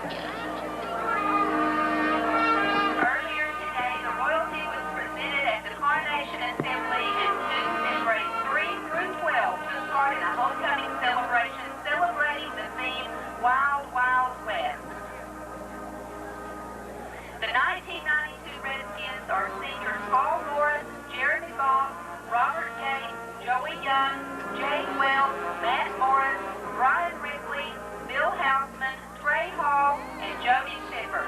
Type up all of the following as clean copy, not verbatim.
Earlier today, the royalty was presented at the Coronation Assembly, and students in grades 3 through 12 took part in a homecoming celebration celebrating the theme Wild, Wild West. The 1992 Redskins are seniors Paul Morris, Jeremy Boss, Robert Gates, Joey Young, Jay Wells, Matt Morris, Brian Ripley, Bill Hausman, Trey Hall, and Jody Sifford.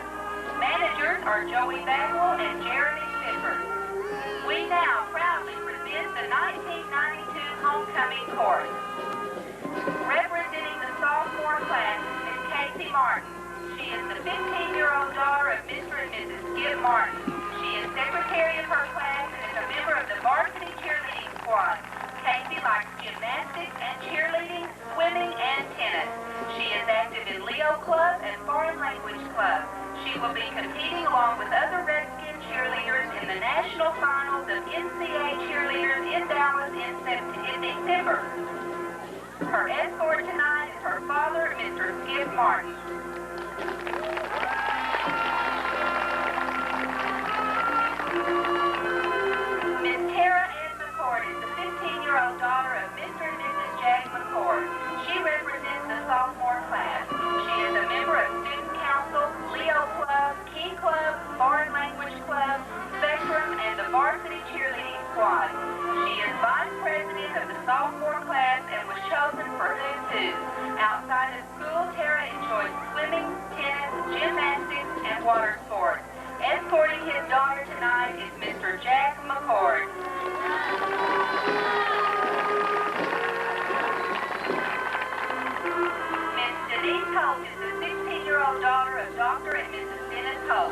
Managers are Joey Bagwell and Jeremy Sifford. We now proudly present the 1992 homecoming chorus. Representing the sophomore class is Casey Martin. She is the 15-year-old daughter of Mr. and Mrs. Skip Martin. She is secretary of her class and is a member of the varsity cheerleading squad. Casey likes gymnastics and cheerleading, swimming, and tennis. She is active in Leo Club and Foreign Language Club. She will be competing along with other Redskin cheerleaders in the national finals of NCAA cheerleaders in Dallas in December. Her escort tonight is her father, Mr. Skip Martin. Miss Tara Ann McCord is the 15-year-old daughter of Mr. and Mrs. Jack McCord. She represents the sophomore class. She is a member of Student Council, Leo Club, Key Club, Foreign Language Club, Spectrum, and the Varsity Cheerleading Squad. She is vice president of the sophomore class and was chosen for Who's Who. Outside of school, Tara enjoys swimming, tennis, gymnastics, and water sports. Escorting his daughter tonight is Mr. Jack McCord. Miss Denise Holt is the 16-year-old daughter of Dr. and Mrs. Dennis Holt.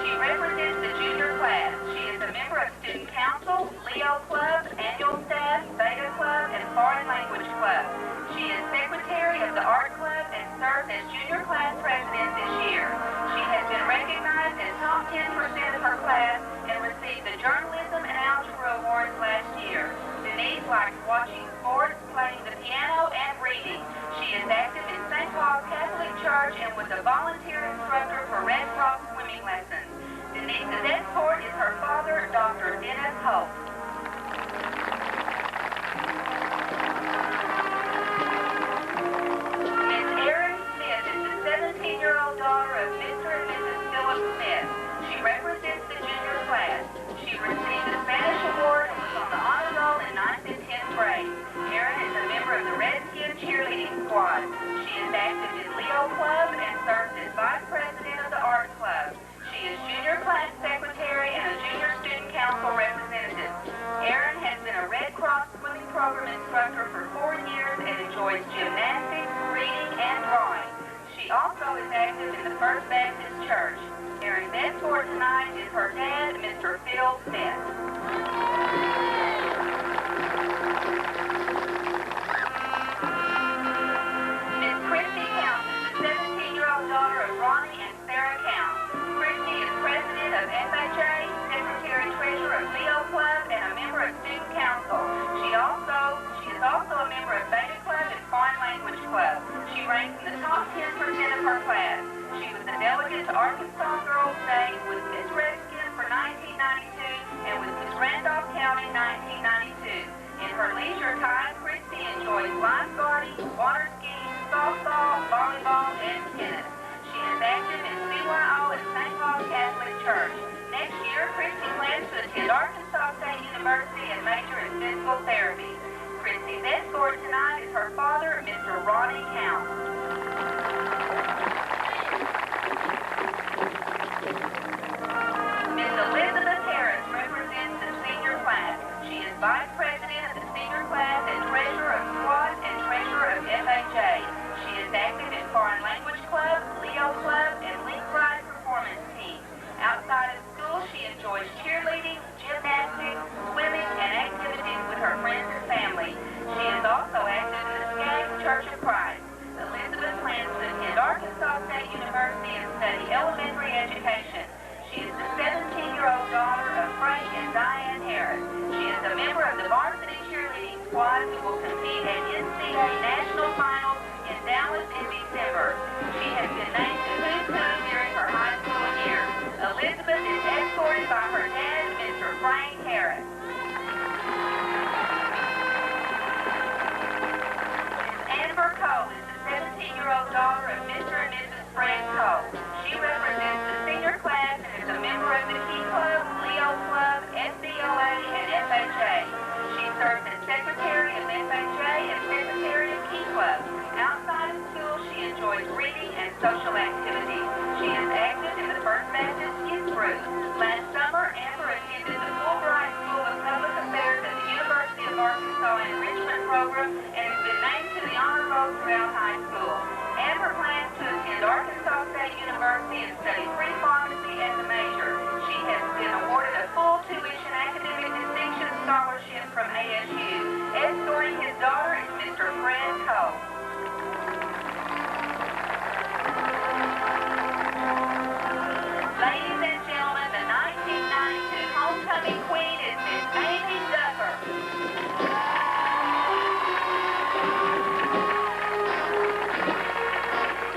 She represents the junior class. She is a member of Student Council, Leo Club, Annual Staff, Beta Club, and Foreign Language Club. She is secretary of the Art Club and serves as junior class president this year. She has been recognized as top 10% of her class and received the Journalism and Algebra Awards last year. Denise likes watching sports, playing the piano, and reading. She is active in St. Paul's Catholic Church and was a volunteer instructor for Red Cross swimming lessons. Denise's escort is her father, Dr. Dennis Holt. Miss Erin Smith is the 17-year-old daughter of Mr. and Mrs. Philip Smith. She represents the junior class. She received the Spanish Award and was on the honor roll in 9th and 10th grade. Erin is a member of the Redskin cheerleading squad. She is active in Leo Club and serves as vice president of the Art Club. She is junior class secretary and a junior student council representative. Erin has been a Red Cross swimming program instructor for 4 years and enjoys gymnastics, reading, and drawing. She also is active in the First Baptist Church. Erin's escort tonight is her dad, Mr. Phil Smith. Miss Christy Counts is the 17-year-old daughter of Ronnie and Sarah Counts. Christy is president of FHA, secretary treasurer of Leo Club, and a member of Student Council. She is also a member of Beta Club and Foreign Language Club. She ranks in the top 10% of her class. She was the delegate to Arkansas Girls Day, was Miss Redskin for 1992, and was Miss Randolph County 1992. In her leisure time, Christy enjoys lifeguarding, water skiing, softball, volleyball, and tennis. She is active in CYO and St. Paul's Catholic Church. Next year, Christy plans to attend Arkansas State University and major in physical therapy. Christy's escort tonight is her father, Mr. Ronnie Counts. Miss Elizabeth Harris represents the senior class. She is vice president of the senior class and treasurer of SWAT and treasurer of FHA. She is active in Foreign Language Club, Leo Club, and Link Ride Performance Team. Outside of school, she enjoys cheerleading, gymnastics, swimming, and activities with her friends and family. She is also active social activities. She is active in the First Baptist Youth Group. Last summer, Amber attended the Fulbright School of Public Affairs at the University of Arkansas Enrichment Program and has been named to the honor roll throughout high school. Amber plans to attend Arkansas State University and study pre-pharmacy as a major. She has been awarded a full tuition academic distinction scholarship from ASU. Escorting his daughter is Mr. Fred Cole. Ladies and gentlemen, the 1992 homecoming queen is Miss Amy Duffer.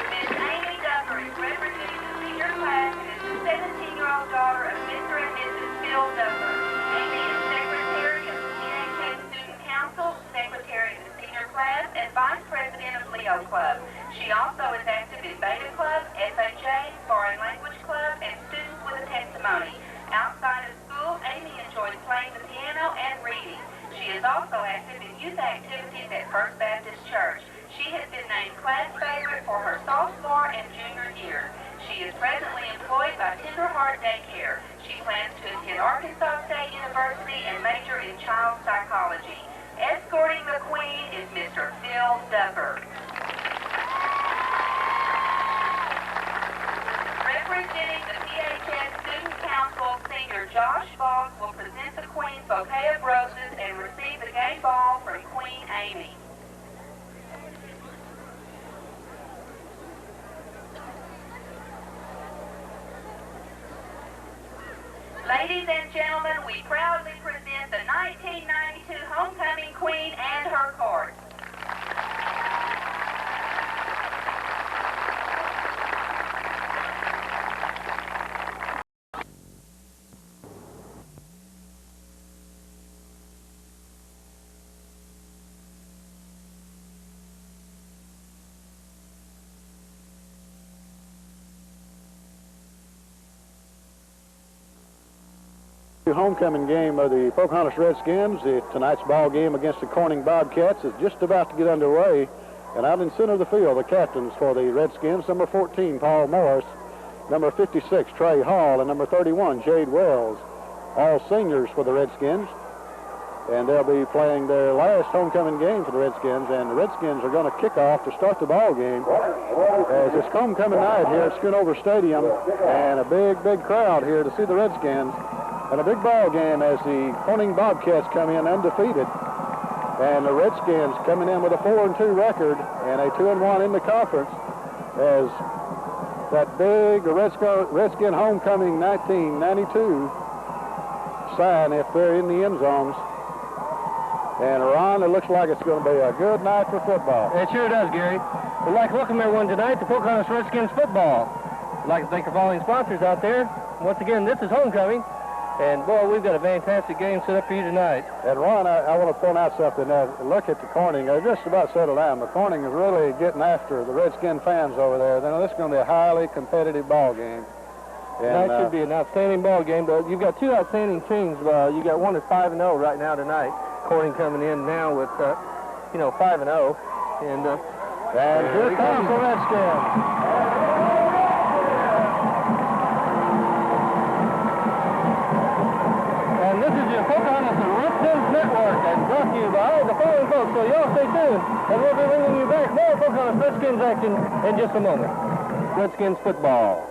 Miss Amy Duffer is representing the senior class and is the 17-year-old daughter of Mr. and Mrs. Phil Duffer. Amy is secretary of the PHS Student Council, secretary of the senior class, and vice president of Leo Club. She also is active in Beta Club, FHA, Foreign Language Club, and Students with a Testimony. Outside of school, Amy enjoys playing the piano and reading. She is also active in youth activities at First Baptist Church. She has been named class favorite for her sophomore and junior year. She is presently employed by Tender Heart Daycare. She plans to attend Arkansas State University and major in child psychology. Escorting the queen is Mr. Phil Duffer. Representing the PHS Student Council, Senior Josh Boggs will present the Queen's bouquet of roses and receive the game ball from Queen Amy. Ladies and gentlemen, we proudly present the 1992 homecoming queen and her court. Homecoming game of the Pocahontas Redskins. Tonight's ball game against the Corning Bobcats is just about to get underway. And out in center of the field, the captains for the Redskins, number 14, Paul Morris, number 56, Trey Hall, and number 31, Jade Wells, all seniors for the Redskins. And they'll be playing their last homecoming game for the Redskins, and the Redskins are going to kick off to start the ball game. As it's homecoming night here at Schoonover Stadium, and a big crowd here to see the Redskins. And a big ball game as the Corning Bobcats come in undefeated. And the Redskins coming in with a 4-2 record and a 2-1 in the conference as that big Redskin homecoming 1992 sign if they're in the end zones. And Ron, it looks like it's going to be a good night for football. It sure does, Gary. We'd like to welcome everyone tonight to Pocahontas Redskins football. We'd like to thank our following sponsors out there. Once again, this is homecoming. And, boy, we've got a fantastic game set up for you tonight. And, Ron, I want to point out something. Look at the Corning. They're just about settled down. The Corning is really getting after the Redskin fans over there. This is going to be a highly competitive ball game. And, that should be an outstanding ball game. But you've got two outstanding teams. You got one that's 5-0 right now tonight. Corning coming in now with, 5-0. And here comes the Redskins. This is your Pocahontas Redskins Network, and brought to you by the following folks. So y'all stay tuned, and we'll be bringing you back more Pocahontas Redskins action in just a moment. Redskins football.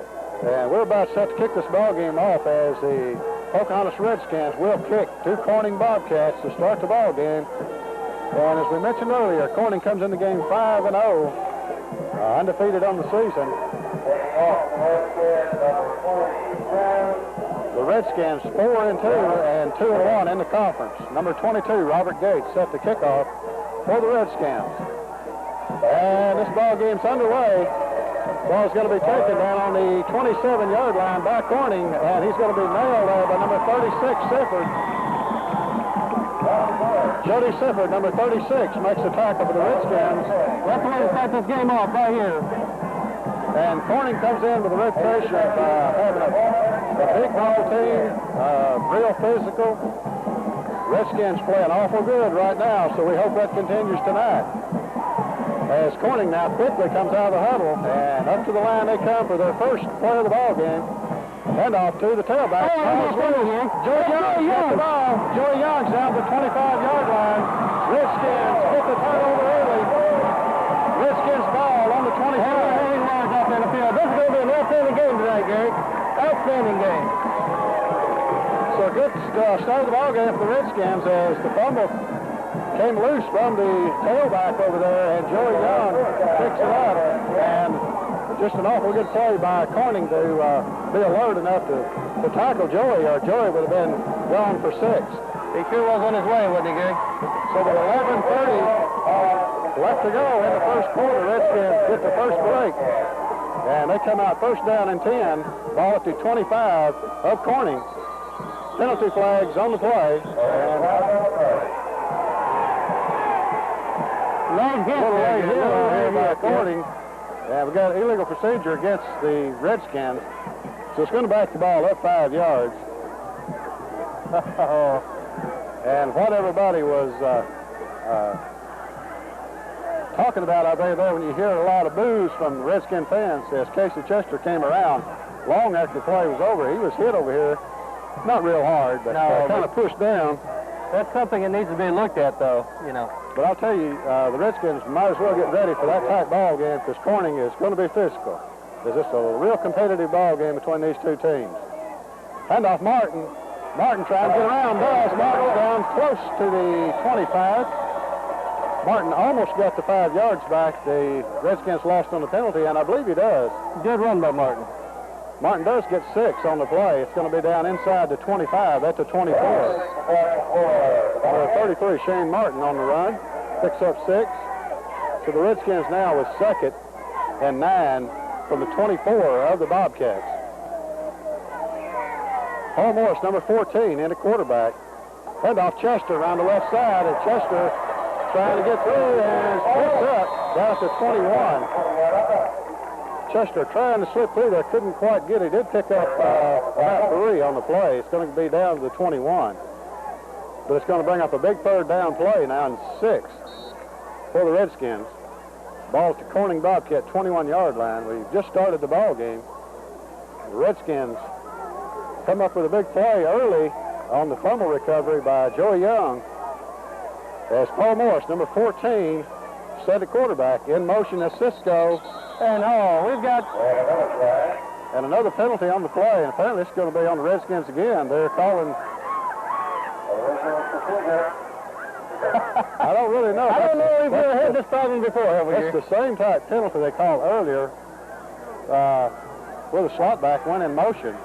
And we're about set to kick this ball game off as the Pocahontas Redskins will kick to Corning Bobcats to start the ball game. And as we mentioned earlier, Corning comes in the game 5-0, undefeated on the season. The Redskins 4-2 and 2-1 in the conference. Number 22, Robert Gates, set the kickoff for the Redskins. And this ball game's underway. Ball's going to be taken down on the 27-yard line by Corning, and he's going to be nailed there by number 36, Sifford. Jody Sifford, number 36, makes the tackle for the Redskins. That's the way to start this game off right here. And Corning comes in with a reputation of having a big ball team, real physical. Redskins playing awful good right now, so we hope that continues tonight. as Corning now quickly comes out of the huddle, and up to the line they come for their first play of the ball game. Hand off to the tailback. Joey Young gets the ball. Joey Young's down the 25-yard line. Redskins get the turnover early. Redskins ball on the 25. Out there in the field. This is going to be an outstanding game tonight, Gary. Outstanding game. So a good start of the ball game for the Redskins as the fumble came loose from the tailback over there, and Joey Young picks it up. And just an awful good play by Corning to be alert enough to tackle Joey, or Joey would have been gone for 6. He sure was on his way, wasn't he, Gary? So with 11:30 left to go in the first quarter, Redskins get the first break. And they come out first down and 10, ball at the 25 of Corning. Penalty flags on the play. And a little late hit on here by Corning. And we got illegal procedure against the Redskins. So it's going to back the ball up 5 yards. And what everybody was talking about out there when you hear a lot of boos from the Redskin fans as Casey Chester came around long after the play was over. He was hit over here, not real hard, but kind of pushed down. That's something that needs to be looked at, though, you know. But I'll tell you, the Redskins might as well get ready for that type ball game because Corning is going to be physical. There's just a real competitive ball game between these two teams. Handoff Martin. Martin trying to get around, does. Martin's down close to the 25. Martin almost got the 5 yards back. The Redskins lost on the penalty, and I believe he does. Good run by Martin. Martin does get 6 on the play. It's going to be down inside the 25. That's the 24. 33, Shane Martin on the run. Picks up 6. So the Redskins now with 2nd and 9 from the 24 of the Bobcats. Paul Morris, number 14, in the quarterback. Handoff Chester around the left side, and Chester trying to get through and picks up down at the 21. Chester trying to slip through there, couldn't quite get it. Did pick up about 3 on the play. It's going to be down to the 21. But it's going to bring up a big third down play now in 6 for the Redskins. Ball at the Corning Bobcat 21-yard line. We've just started the ball game. The Redskins come up with a big play early on the fumble recovery by Joey Young as Paul Morris, number 14, set the quarterback. In motion as Sisco. And we've got and another penalty on the play, and apparently it's going to be on the Redskins again. They're calling. I don't really know. I don't know if we've ever had this problem before, have we? It's the same type penalty they called earlier where the slot back went in motion.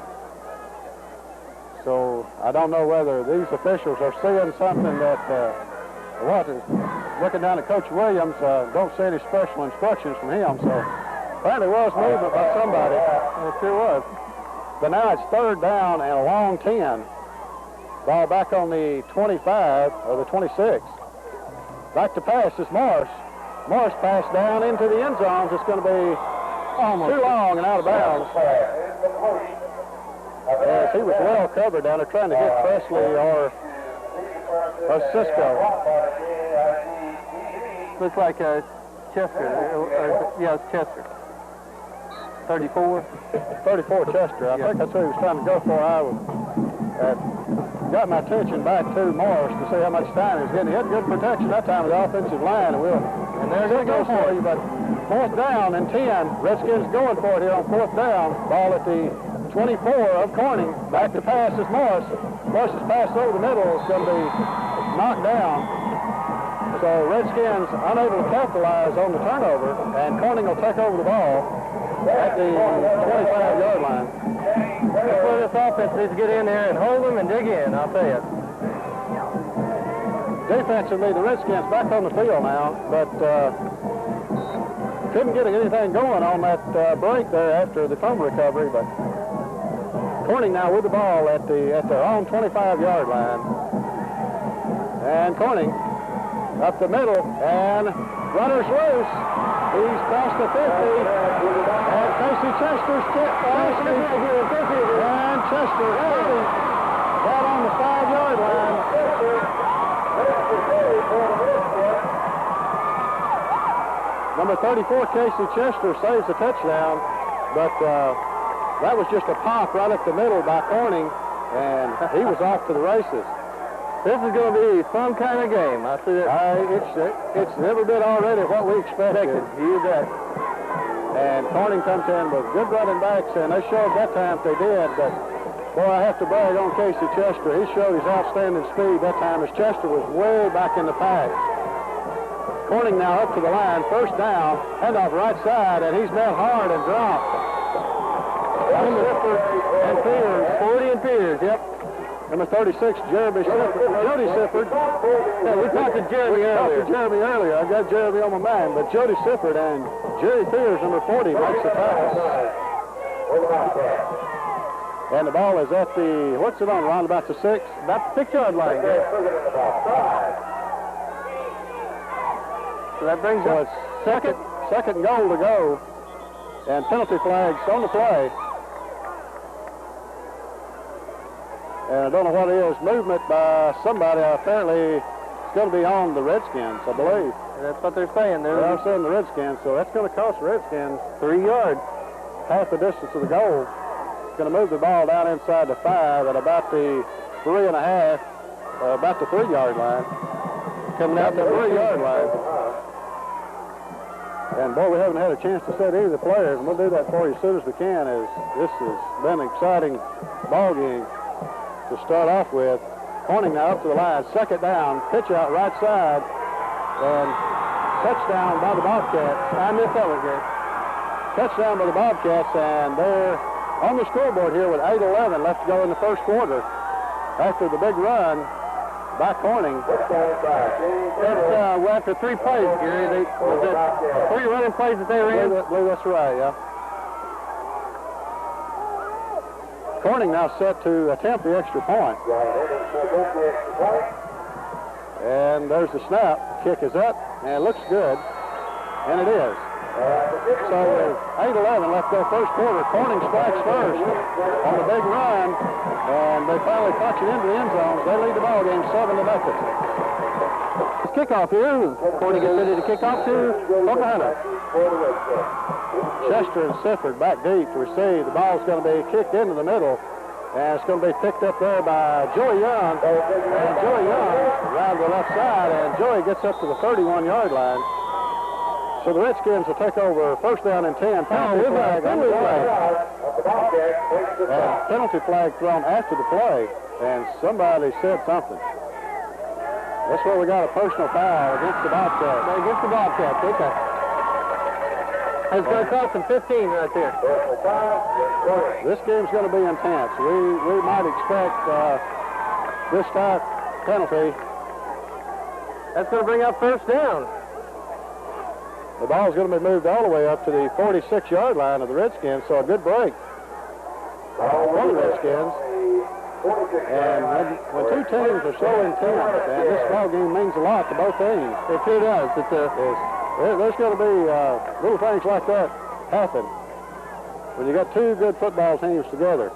So I don't know whether these officials are seeing something that looking down at Coach Williams, don't see any special instructions from him. So apparently it was movement by somebody. It sure was. But now it's third down and a long 10. Ball back on the 25 or the 26. Back to pass is Morris. Morris passed down into the end zones. It's going to be almost too long and out of bounds. Yes, he was well covered down there trying to hit Presley or Sisco. Looks like Chester. Yeah, it's Chester. 34? 34 Chester. I think that's who he was trying to go for. I got my attention back to Morris to see how much time he was getting. He had good protection that time of the offensive line. And there it goes for you. But 4th down and 10. Redskins going for it here on 4th down. Ball at the 24 of Corning. Back to pass is Morris. Morris is passed over the middle. It's going to be knocked down. So Redskins unable to capitalize on the turnover, and Corning will take over the ball at the 25-yard line. That's where this offense needs to get in there and hold them and dig in, I'll tell you. Defensively, the Redskins back on the field now, but couldn't get anything going on that break there after the fumble recovery. But Corning now with the ball at their own 25-yard line. And Corning up the middle, and runners loose. He's crossed the 50, and Casey Chester's and Chester got on the 5-yard line. Number 34, Casey Chester, saves the touchdown, but that was just a pop right up the middle by Corning, and he was off to the races. This is going to be some kind of game. I see that. It's never been already what we expected. You bet. And Corning comes in with good running backs, and they showed that time they did, but boy, I have to brag on Casey Chester. He showed his outstanding speed that time as Chester was way back in the pack. Corning now up to the line, first down, handoff right side, and he's met hard and dropped. And Peters, 40 and Peters, yep. Number 36, Jody Sifford. Yeah, we talked to Jeremy earlier. I've got Jeremy on my mind, but Jody Sifford and Jerry Peters, number 40, makes the tackle. And the ball is at the, what's it on, around about the 6? About the 6-yard line. So that brings up second and goal to go. And penalty flags on the play. And I don't know what it is. Movement by somebody. Apparently it's going to be on the Redskins, I believe. And that's what they're saying. They're saying the Redskins, so that's going to cost the Redskins 3 yards. Half the distance of the goal. It's going to move the ball down inside the 5 at about the 3.5, about the 3-yard line. Coming out the 3-yard line. And boy, we haven't had a chance to set either of the players, and we'll do that for you as soon as we can, as this has been an exciting ball game to start off with. Corning now up to the line, second down, pitch out right side, and touchdown by the Bobcats. I missed that one, Gary. Touchdown by the Bobcats, and they're on the scoreboard here with 8:11 left to go in the first quarter. After the big run by Corning. That's after 3 plays, Gary. Was it 3 running plays that they ran? I believe that's right, yeah. Corning now set to attempt the extra point. And there's the snap. The kick is up, and it looks good. And it is. So with 8:11 left to go first quarter, Corning strikes first on the big run, and they finally punch it into the end zones. They lead the ball game 7-0. It's kickoff here. Corning gets ready to kick off to Pocahontas. Chester and Sifford back deep to receive. The ball's going to be kicked into the middle, and it's going to be picked up there by Joey Young. And Joey Young around the left side, and Joey gets up to the 31-yard line. So the Redskins will take over first down and 10. Penalty flag on the play. And penalty flag thrown after the play, and somebody said something. That's where we got a personal foul against the Bobcats. Against the Bobcats, okay. It's going to cost them 15 right there. This game's going to be intense. We might expect this type penalty. That's going to bring up first down. The ball's going to be moved all the way up to the 46-yard line of the Redskins, so a good break for the Redskins. And when two teams are so intense, and this ball game means a lot to both teams. It sure does. There's going to be little things like that happen when you got two good football teams together.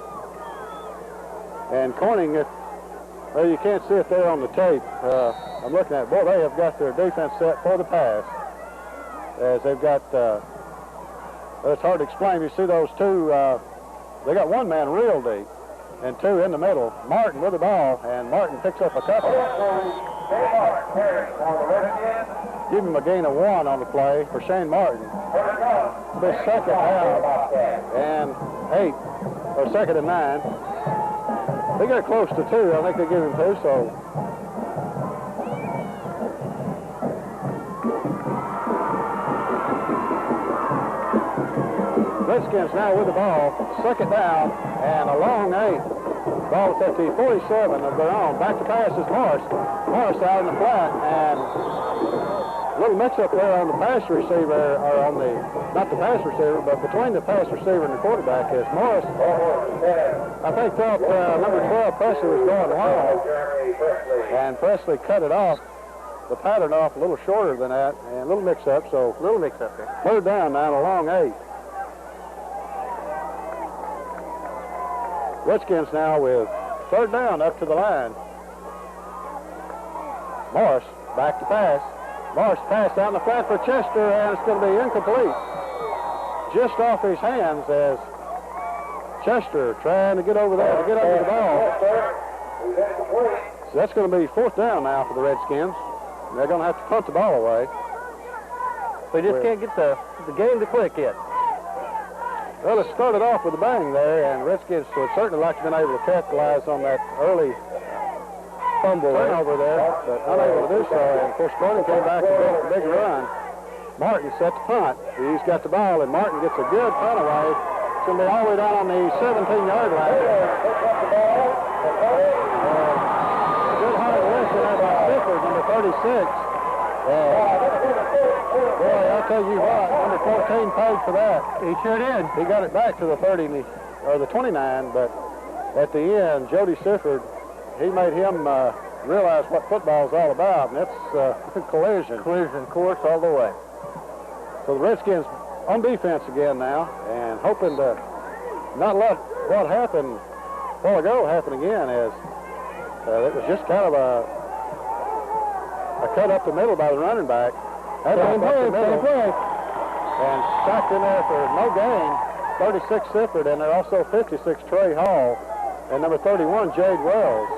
And Corning, well, you can't see it there on the tape. I'm looking at it. Boy, they have got their defense set for the pass. As they've got, it's hard to explain. You see those two, they got one man real deep and two in the middle. Martin with the ball, and Martin picks up a couple. Give him a gain of 1 on the play for Shane Martin. It'll be second down and 8, or second and 9. They got close to 2. I think they give him 2, so. Redskins now with the ball, second down, and a long 8. Ball is at the 47 of their own. Back to pass is Morris. Morris out in the flat, and a little mix-up there on the pass receiver, or on the, not the pass receiver, but between the pass receiver and the quarterback is Morris. I think thought number 12, Presley, was going long, and Presley cut it off, the pattern off a little shorter than that, and a little mix-up, so. Little mix-up there. Third down now, a long 8. Redskins now with third down up to the line. Morris back to pass. Morris pass out in the flat for Chester, and it's going to be incomplete. Just off his hands as Chester trying to get over there to get under the ball. So that's going to be 4th down now for the Redskins. They're going to have to punt the ball away. We just can't get the game to click yet. Well, it started off with a bang there, and Redskins would certainly like to have been able to capitalize on that early fumble turnover there, but unable to do so. And of course, Corning came back and built a big run. Martin set the punt. He's got the ball, and Martin gets a good punt away. It's going to be all the way down on the 17-yard line. Good hard listen there by Sifford, number 36. Boy, I'll tell you what, number 14 paid for that. He sure did. He got it back to the 30 or the 29, but at the end, Jody Sifford, he made him realize what football is all about, and it's collision. Collision course all the way. So the Redskins on defense again now, and hoping to not let what happened a while ago happen again, as it was just kind of a cut up the middle by the running back. And stopped in there for no gain. 36 Sifford, and they're also 56 Trey Hall, and number 31 Jade Wells.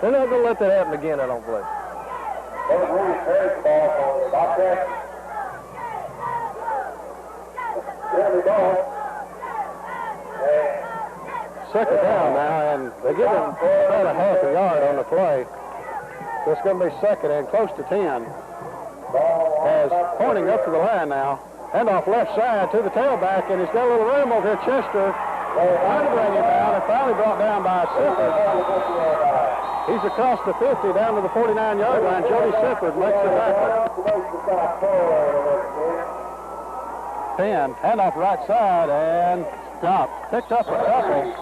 They're not going to let that happen again, I don't believe. Second down now, and they give him about a half a yard on the play. So it's going to be second and close to 10. As Corning up to the line now. Handoff left side to the tailback, and he's got a little room over here. Chester trying to bring him down, and finally brought down by Sifford. He's across the 50 down to the 49-yard line. Jody Sifford makes the tackle. 10, handoff right side, and stopped. Picked up a couple.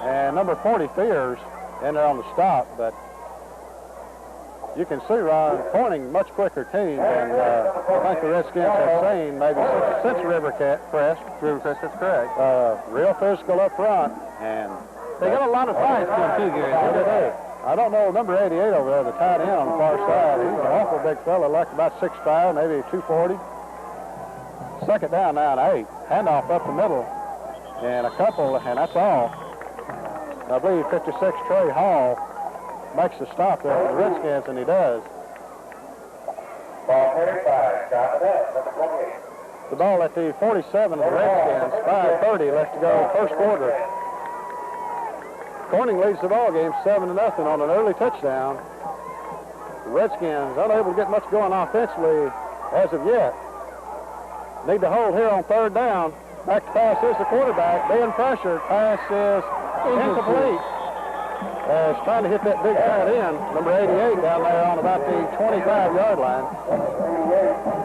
And number 40, Fears, in there on the stop, but you can see, Ron, Corning much quicker team than I think the Redskins have seen maybe since River Crest. That's correct. Real physical up front, and they got a lot of size to them too, Gary. I don't know, number 88 over there, the tight end on the far side. He's an awful big fella, like about 6'5", maybe 240. Second down now and 8. Handoff up the middle, and a couple, and that's all. I believe 56 Trey Hall makes the stop there for the Redskins, and he does. Ball 35, got it, number 28. The ball at the 47 of the Redskins, 5:30 left to go, first quarter. Corning leads the ball game 7-0 on an early touchdown. The Redskins unable to get much going offensively as of yet. Need to hold here on third down. Back to pass is the quarterback, being pressured. Pass is incomplete. As trying to hit that big tight end, number 88 down there on about the 25-yard line.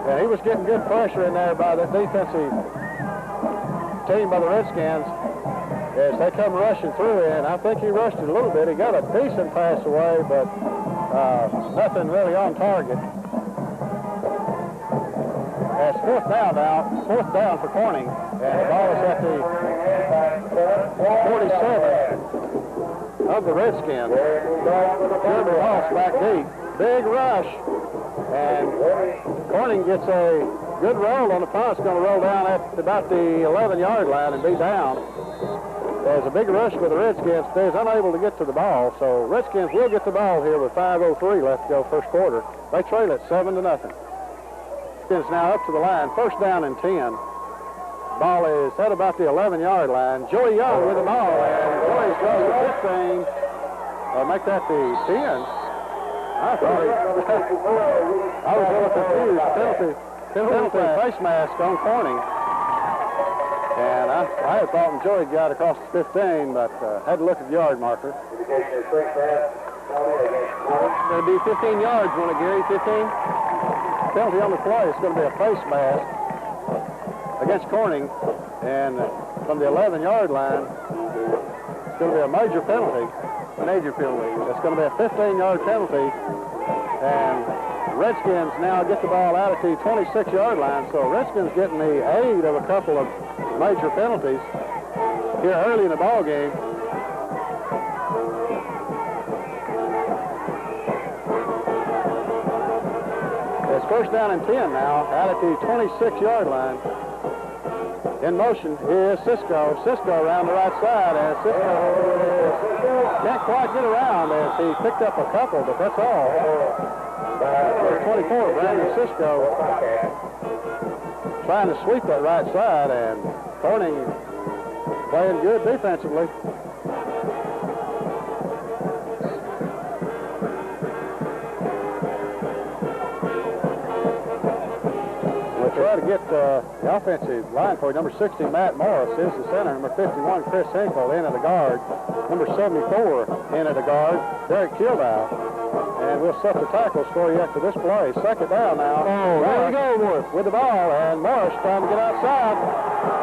And he was getting good pressure in there by the defensive team by the Redskins as they come rushing through, and I think he rushed it a little bit. He got a decent pass away, but nothing really on target. That's fourth down now, fourth down for Corning, and the ball is at the 47 of the Redskins. Jeremy Ross back deep. Big rush. And Corning gets a good roll on the punt. It's going to roll down at about the 11-yard line and be down. There's a big rush with the Redskins. They're unable to get to the ball. So Redskins will get the ball here with 5:03 left to go first quarter. They trail it 7-0. Redskins now up to the line. First down and 10. Ball is at about the 11-yard line. Joey Young with the ball, and Joey's going to 15. Make that the 10. I thought I was a little confused. Penalty face mask on Corning. And I had thought Joey got across the 15, but had to look at the yard marker. It'll be 15 yards, won't it, Gary? 15? Penalty on the play. It's going to be a face mask against Corning, and from the 11-yard line, it's going to be a major penalty. Major penalty. It's going to be a 15-yard penalty, and Redskins now get the ball out at the 26-yard line, so Redskins getting the aid of a couple of major penalties here early in the ball game. first down and 10 now, out at the 26-yard line. In motion is Sisco. Sisco around the right side, and Sisco can't quite get around as he picked up a couple, but that's all. Number 24, Brandon Sisco, trying to sweep that right side, and Corning playing good defensively. Try to get the offensive line for you. Number 60, Matt Morris, is the center. Number 51, Chris Hinkle, in at the guard. Number 74, in at the guard, Derek Kildow. And we'll set the tackles for you after this play. Second down now. Oh, there we go, Morris. With the ball, and Morris trying to get outside.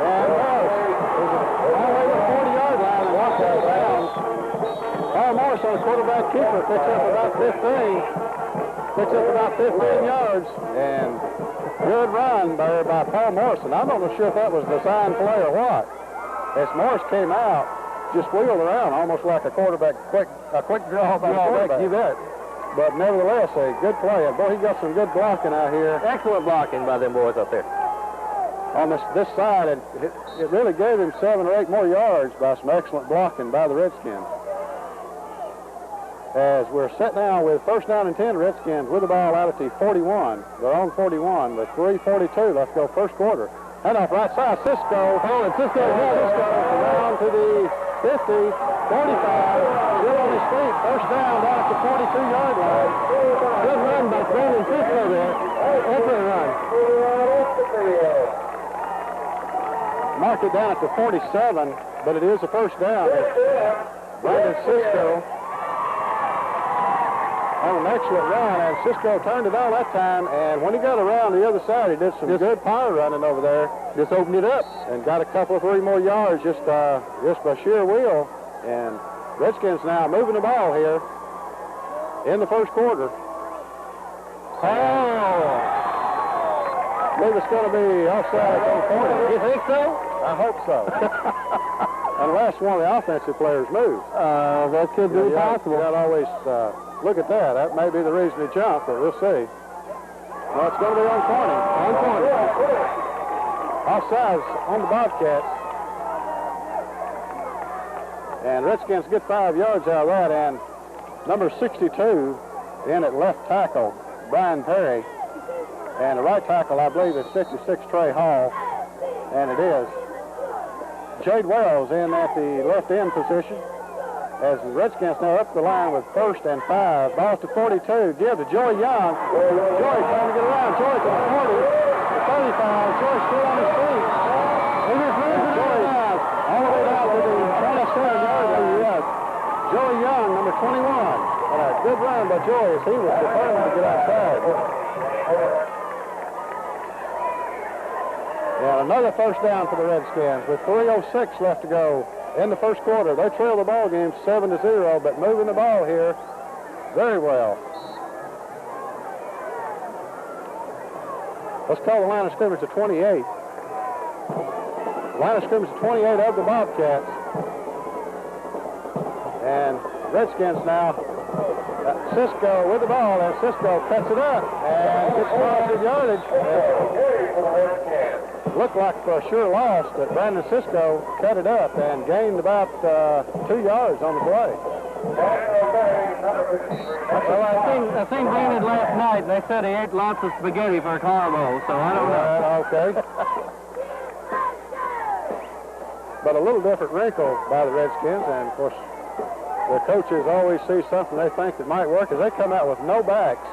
And Morris is all the way to the 40-yard line and walks out of bounds. Paul Morris on the quarterback keeper picks up about 15. Picks up about 15 yards. And good run there by Paul Morrison. I'm not sure if that was the sign play or what. As Morris came out, just wheeled around almost like a quarterback, a quick draw by the quarterback. You bet. But nevertheless, a good play. And boy, he got some good blocking out here. Excellent blocking by them boys up there. On this side, and it really gave him 7 or 8 more yards by some excellent blocking by the Redskins. As we're set now with first down and 10, Redskins with the ball out at the 41. They're on 41 with 3:42 left to go first quarter. Handoff right side, Sisco. Oh, and Sisco around to the 50, 45. Still on his feet. First down at the 42-yard line. Good run by Brandon Sisco there. Open run. Mark it down at the 47, but it is a first down. Brandon Sisco on an excellent run, and Sisco turned it on that time, and when he got around the other side, he did some good power running over there. Just opened it up and got a couple of 3 more yards just by sheer will. And Redskins now moving the ball here in the first quarter. Oh! I believe it's going to be offside on Corning. You think so? I hope so. Unless one of the offensive players moves. That could be possible. You gotta always look at that. That may be the reason he jumped, but we'll see. Well, it's going to be on Corning. On Corning. Offsides on the Bobcats. And Redskins get 5 yards out of that, and number 62 in at left tackle, Brian Perry. And the right tackle, I believe, is 56 Trey Hall, and it is. Jade Wells in at the left end position. As the Redskins now up the line with first and 5. Ball to 42. Give to Joey Young. Joey trying to get around. Joey to the 40. The 35. Joey still on his feet. And Joey all the way down to the 27-yard line. Yes. Joey Young, number 21. And a good run by Joey as he was determined to get outside. And another first down for the Redskins with 3:06 left to go in the first quarter. They trail the ball game 7-0, but moving the ball here very well. Let's call the line of scrimmage to 28. Line of scrimmage to 28 of the Bobcats. And Redskins now, Sisco with the ball, and Sisco cuts it up and gets positive yardage. Looked like for a sure loss, but Brandon Sisco cut it up and gained about 2 yards on the play. Well, I seen Brandon last night, and they said he ate lots of spaghetti for a carbo, so I don't know. Okay. But a little different wrinkle by the Redskins, and of course, the coaches always see something they think that might work as they come out with no backs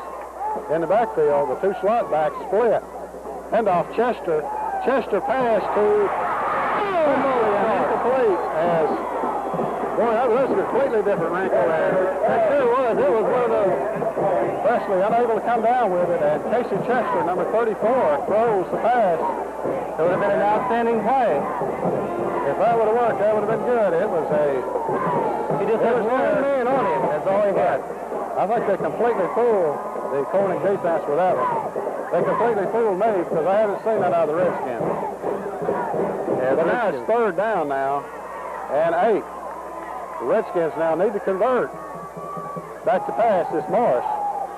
in the backfield. The 2 slot backs split. Handoff Chester. Chester pass to incomplete as, boy, that was a completely different wrinkle, and that sure was. It was one of those, Presley unable to come down with it, and Casey Chester, number 34, throws the pass. It would have been an outstanding play. If that would have worked, that would have been good. It was he just had one man on him. That's all he had. I think they completely fooled the Corning defense with that one. They completely fooled me because I haven't seen that out of the Redskins. Yeah, but now it's third down now, and 8. The Redskins now need to convert. Back to pass is Morris.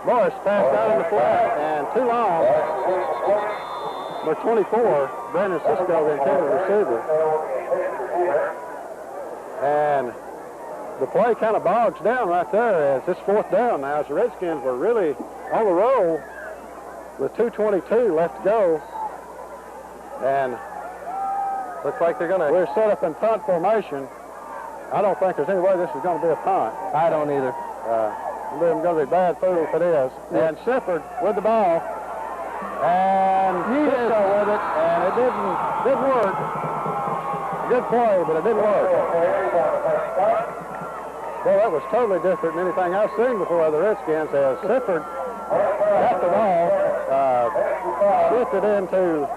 Morris passed out in the flat, and too long. Number 24, Brandon Sisco, the intended receiver. And the play kind of bogs down right there as it's 4th down now, as the Redskins were really on the roll with 2:22 left to go. And looks like they're going to... We're set up in punt formation. I don't think there's any way this is going to be a punt. I don't either. It's going to be a bad fool if it is. And Sifford with the ball. And Sisco with it. And it didn't work. Good play, but it didn't work. Well, that was totally different than anything I've seen before the Redskins. As Sifford got the ball, shifted into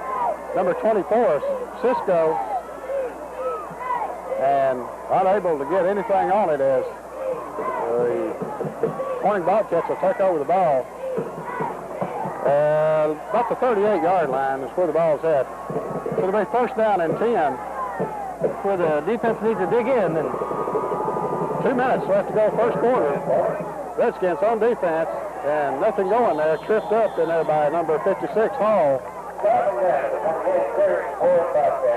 number 24, Sisco, and unable to get anything on it as the Corning Bobcats will take over the ball. About the 38-yard line is where the ball's at. So it'll be 1st down and 10. Where the defense needs to dig in. And 2 minutes left to go, 1st quarter. Redskins on defense, and nothing going there. Tripped up in there by number 56, Hall.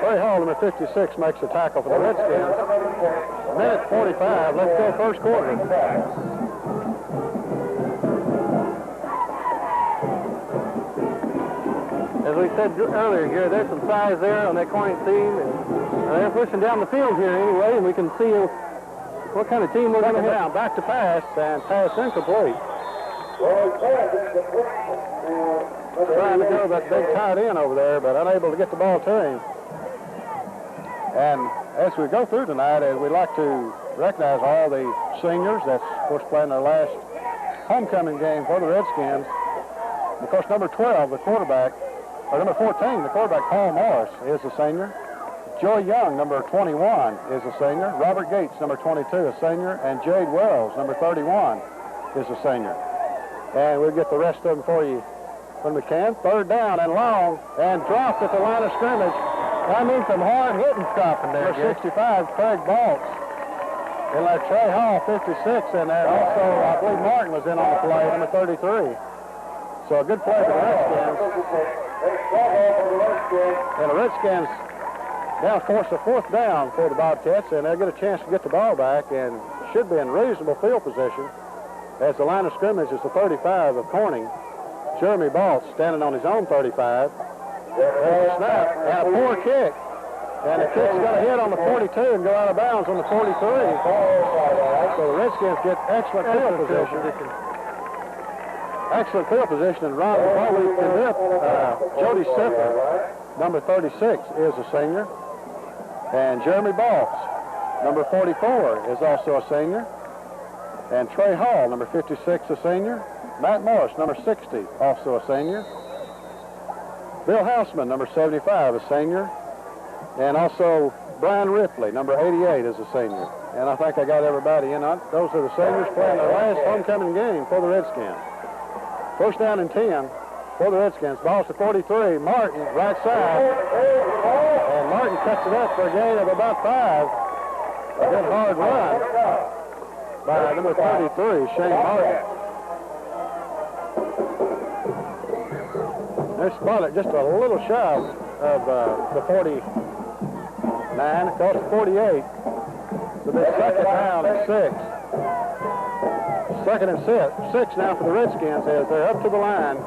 Trey Hall, number 56, makes the tackle for the Redskins. A minute 45 left to go, 1st quarter. as we said earlier here, there's some size there on that Corning team, and they're pushing down the field here anyway, and we can see what kind of team we're going to have. Down, back to pass, and pass incomplete. Trying to go that big tight end over there, but unable to get the ball to him. And as we go through tonight, we'd like to recognize all the seniors that's, of course, playing their last homecoming game for the Redskins. Of course, number 12, the quarterback, or number 14, the quarterback, Paul Morris, is a senior. Joey Young, number 21, is a senior. Robert Gates, number 22, a senior. And Jade Wells, number 31, is a senior. And we'll get the rest of them for you when we can. Third down and long, and dropped at the line of scrimmage. I mean, some hard hitting stopping there. Number 65, Craig Baltz. And like Trey Hall, 56 in there. Also, I believe Martin was in on the play, number 33. So a good play for the Redskins. And the Redskins now force a fourth down for the Bobcats, and they'll get a chance to get the ball back and should be in reasonable field position as the line of scrimmage is the 35 of Corning. Jeremy Baltz standing on his own 35. There's a snap and a poor kick. And the kick's going to hit on the 42 and go out of bounds on the 43. So the Redskins get excellent field position. Excellent field position, and Ron, before we commit, Jody Sifford, number 36, is a senior. And Jeremy Baltz, number 44, is also a senior. And Trey Hall, number 56, a senior. Matt Morris, number 60, also a senior. Bill Houseman, number 75, a senior. And also Brian Ripley, number 88, is a senior. And I think I got everybody in. Those are the seniors playing their last homecoming game for the Redskins. First down and 10 for the Redskins. Ball's to 43. Martin, right side. And Martin cuts it up for a gain of about 5. A good hard run by number 33, Shane Martin. They spotted just a little shy of the 49, across the 48. So this second down and 6. Second and 6 now for the Redskins as they're up to the line.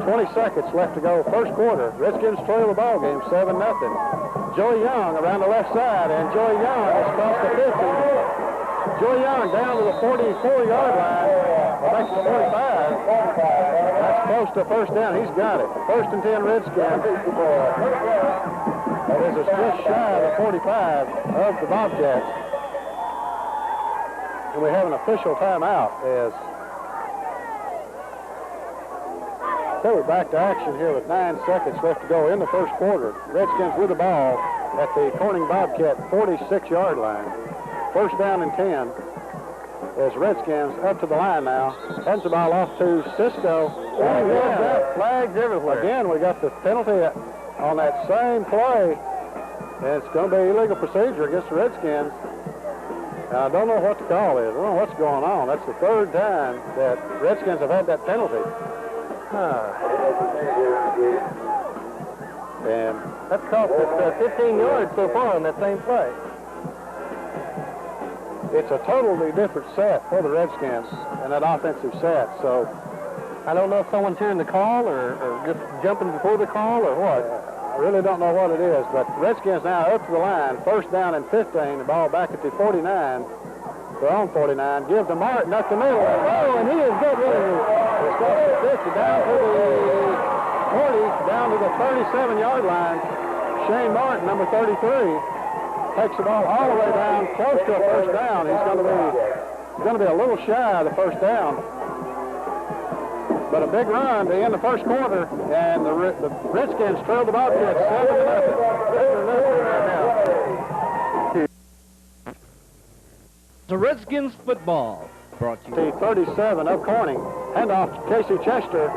20 seconds left to go, first quarter. Redskins trail the ball game, 7-0. Joey Young around the left side, and Joey Young has crossed the 50. Joey Young down to the 44-yard line. Makes it 45. That's close to first down. He's got it. First and 10 Redskins. That is just shy of the 45 of the Bobcats. And we have an official timeout as so we're back to action here with 9 seconds left to go in the first quarter. Redskins with the ball at the Corning Bobcat 46-yard line. First down and 10 as Redskins up to the line now. Hands the ball off to Sisco. And again, flags everywhere. Again, we got the penalty on that same play. And it's going to be illegal procedure against the Redskins. And I don't know what the call is. I don't know what's going on. That's the third time that Redskins have had that penalty. And that's cost us 15 yards so far on that same play. It's a totally different set for the Redskins and that offensive set. So I don't know if someone's hearing the call or just jumping before the call or what. I really don't know what it is, but Redskins now up to the line. First down and 15. The ball back at the 49. They're on 49. Give to Martin up the middle. Oh, and he has got rid of it. It's got the 50 down to the 40, down to the 37-yard line. Shane Martin, number 33, takes the ball all the way down, close to a first down. He's going to be a little shy of the first down. But a big run to end the first quarter, and the Redskins trail the Bobcats 7-0 right now. The Redskins football brought to you. 37 of Corning. Handoff to Casey Chester.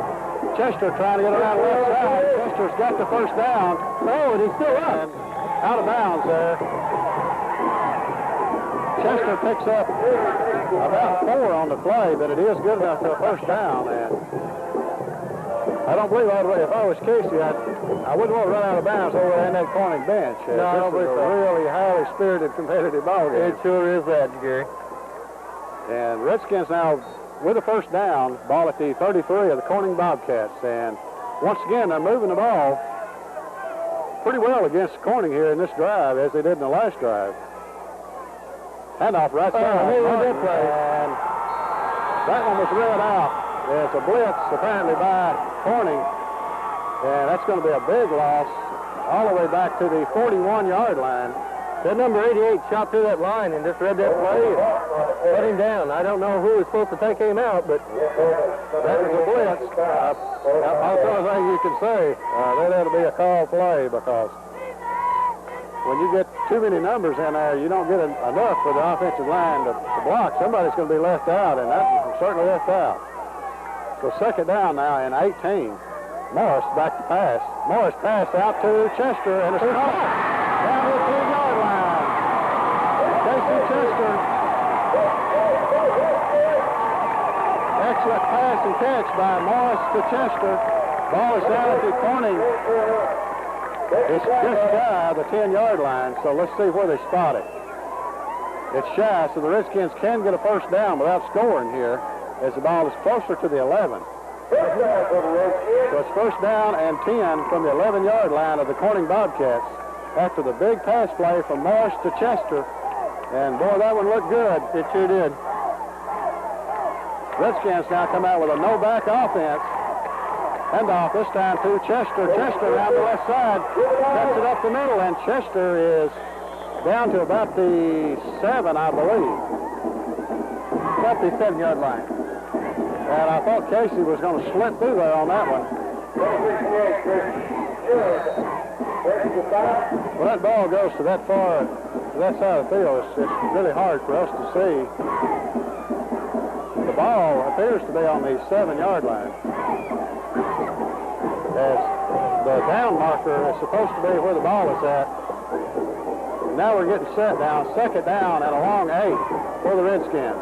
Chester trying to get around the left side. Chester's got the first down. Oh, and he's still up. And out of bounds there. Chester picks up about 4 on the play, but it is good enough for a first down. And I don't believe if I was Casey, I wouldn't want to run out of bounds over in that Corning bench. No, I don't believe so. A really highly spirited competitive ball game. It sure is that, Gary. And Redskins now with a first down, ball at the 33 of the Corning Bobcats. And once again, they're moving the ball pretty well against Corning here in this drive, as they did in the last drive. Handoff right side. And that one was read out. There's a blitz apparently by Corning. And that's going to be a big loss all the way back to the 41-yard line. That number 88 shot through that line and just read that play and put him down. I don't know who was supposed to take him out, but that was a blitz. That's the only thing you can say. That had to be a call play, because when you get too many numbers in there, you don't get enough for the offensive line to block. Somebody's going to be left out, and that was certainly left out. So second down now in 18. Morris back to pass. Morris pass out to Chester, and it's caught down to the 2-yard line. Casey Chester. Excellent pass and catch by Morris to Chester. Ball is down at the Corning. It's just shy of the 10-yard line, so let's see where they spot it. It's shy, so the Redskins can get a first down without scoring here, as the ball is closer to the 11. So it's first down and 10 from the 11-yard line of the Corning Bobcats after the big pass play from Morris to Chester. And boy, that one looked good. It sure did. Redskins now come out with a no-back offense. Handoff this time to Chester. Chester around the left side. Cuts it up the middle, and Chester is down to about the 7, I believe. About the 7-yard line. And I thought Casey was going to slip through there on that one. When that ball goes to that far, to that side of the field, it's really hard for us to see. The ball appears to be on the 7-yard line, as the down marker is supposed to be where the ball is at. Now we're getting set down, second down and a long 8 for the Redskins.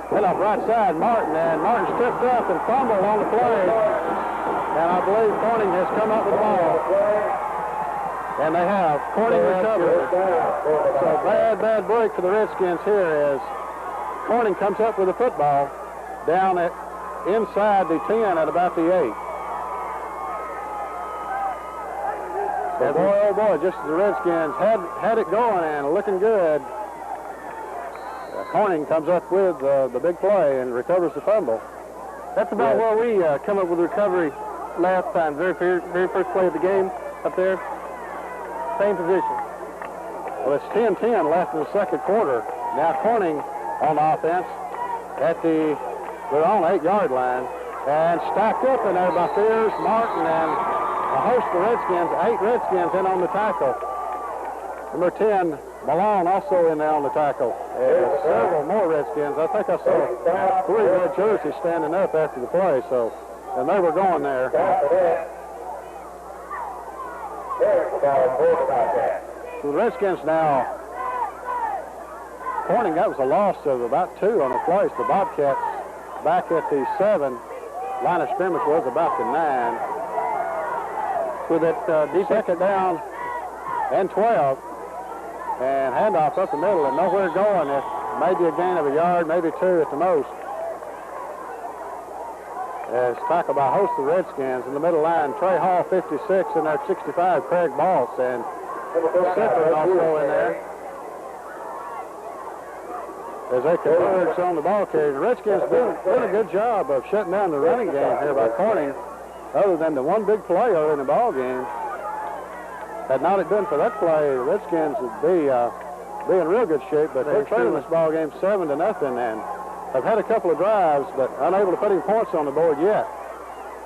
Then off right side, Martin, and Martin's tripped up and fumbled on the play. And I believe Corning has come up with the ball. And they have. Corning recovered. So bad break for the Redskins here as Corning comes up with the football down at inside the 10 at about the 8. And boy, oh boy, just as the Redskins had it going and looking good, Corning comes up with the big play and recovers the fumble. That's about where we come up with recovery last time. Very first play of the game up there. Same position. Well, it's 10-10 left in the second quarter. Now Corning on offense at they're on 8-yard line, and stacked up in there by Fears, Martin, and a host of Redskins. 8 Redskins in on the tackle. Number 10, Malone, also in there on the tackle. And several more Redskins. I think I saw 3 red jerseys standing up after the play, so, and they were going there. So the Redskins now Corning, that was a loss of about 2 on the place. The Bobcats back at the 7. Line of scrimmage was about the 9. With it second down and 12. And handoff up the middle and nowhere going. It maybe a gain of a yard, maybe 2 at the most. As tackled by a host of the Redskins in the middle line, Trey Hall, 56, and their 65, Craig Boss, and Sippin also in there. As they converge on the ball carrier, the Redskins did a good job of shutting down the running game here by Corning, other than the one big play early in the ball game. Had not it been for that play, the Redskins would be in real good shape, but they're trailing this ball game 7-0, and have had a couple of drives, but unable to put any points on the board yet.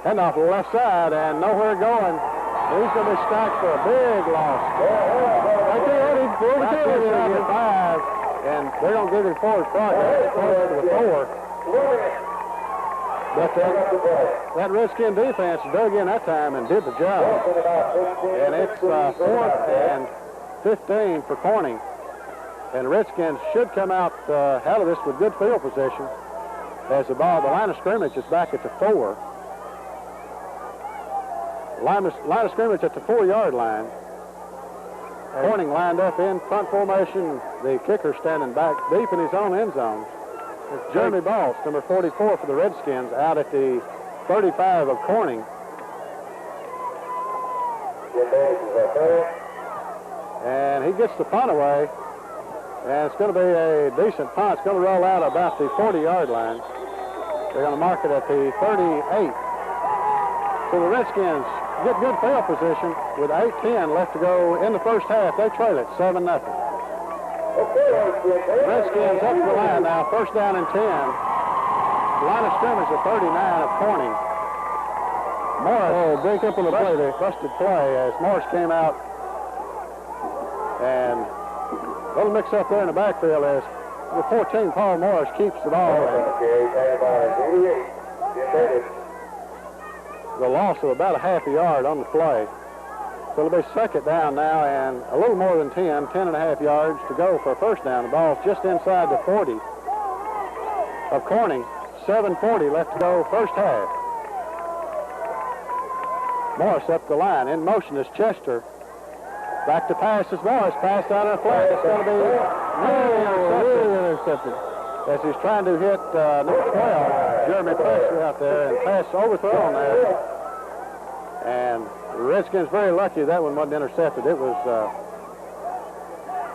Handoff to the left side, and nowhere going. He's going to be stacked for a big loss. Right there, Eddie. 5, and they're going to give him forward progress close to the 4. But that Redskin defense dug in that time and did the job. And it's 4th and 15 for Corning. And the Redskins should come out of this with good field position as the line of scrimmage is back at the 4. Line of scrimmage at the 4-yard line. Corning lined up in front formation. The kicker standing back deep in his own end zone. It's Jeremy Boss, number 44 for the Redskins, out at the 35 of Corning. And he gets the punt away. And it's going to be a decent punt. It's going to roll out about the 40-yard line. They're going to mark it at the 38. So the Redskins get good field position with 8:10 left to go in the first half. They trail it 7-0. Redskins up to the line now, first down and 10. Line of scrimmage at 39 of Corning. Morris break up on the play. They busted play as Morris came out. And a little mix up there in the backfield as the 14, Paul Morris, keeps the ball. The loss of about a half a yard on the play. So it'll be second down now and a little more than 10.5 yards to go for a first down. The ball's just inside the 40 of Corning. 7:40 left to go first half. Morris up the line. In motion is Chester. Back to pass is Morris. Pass out of the flat. It's going to be really intercepted. As he's trying to hit number 12, Jeremy Presser out there, and pass overthrown there. And the Redskins very lucky that one wasn't intercepted. It was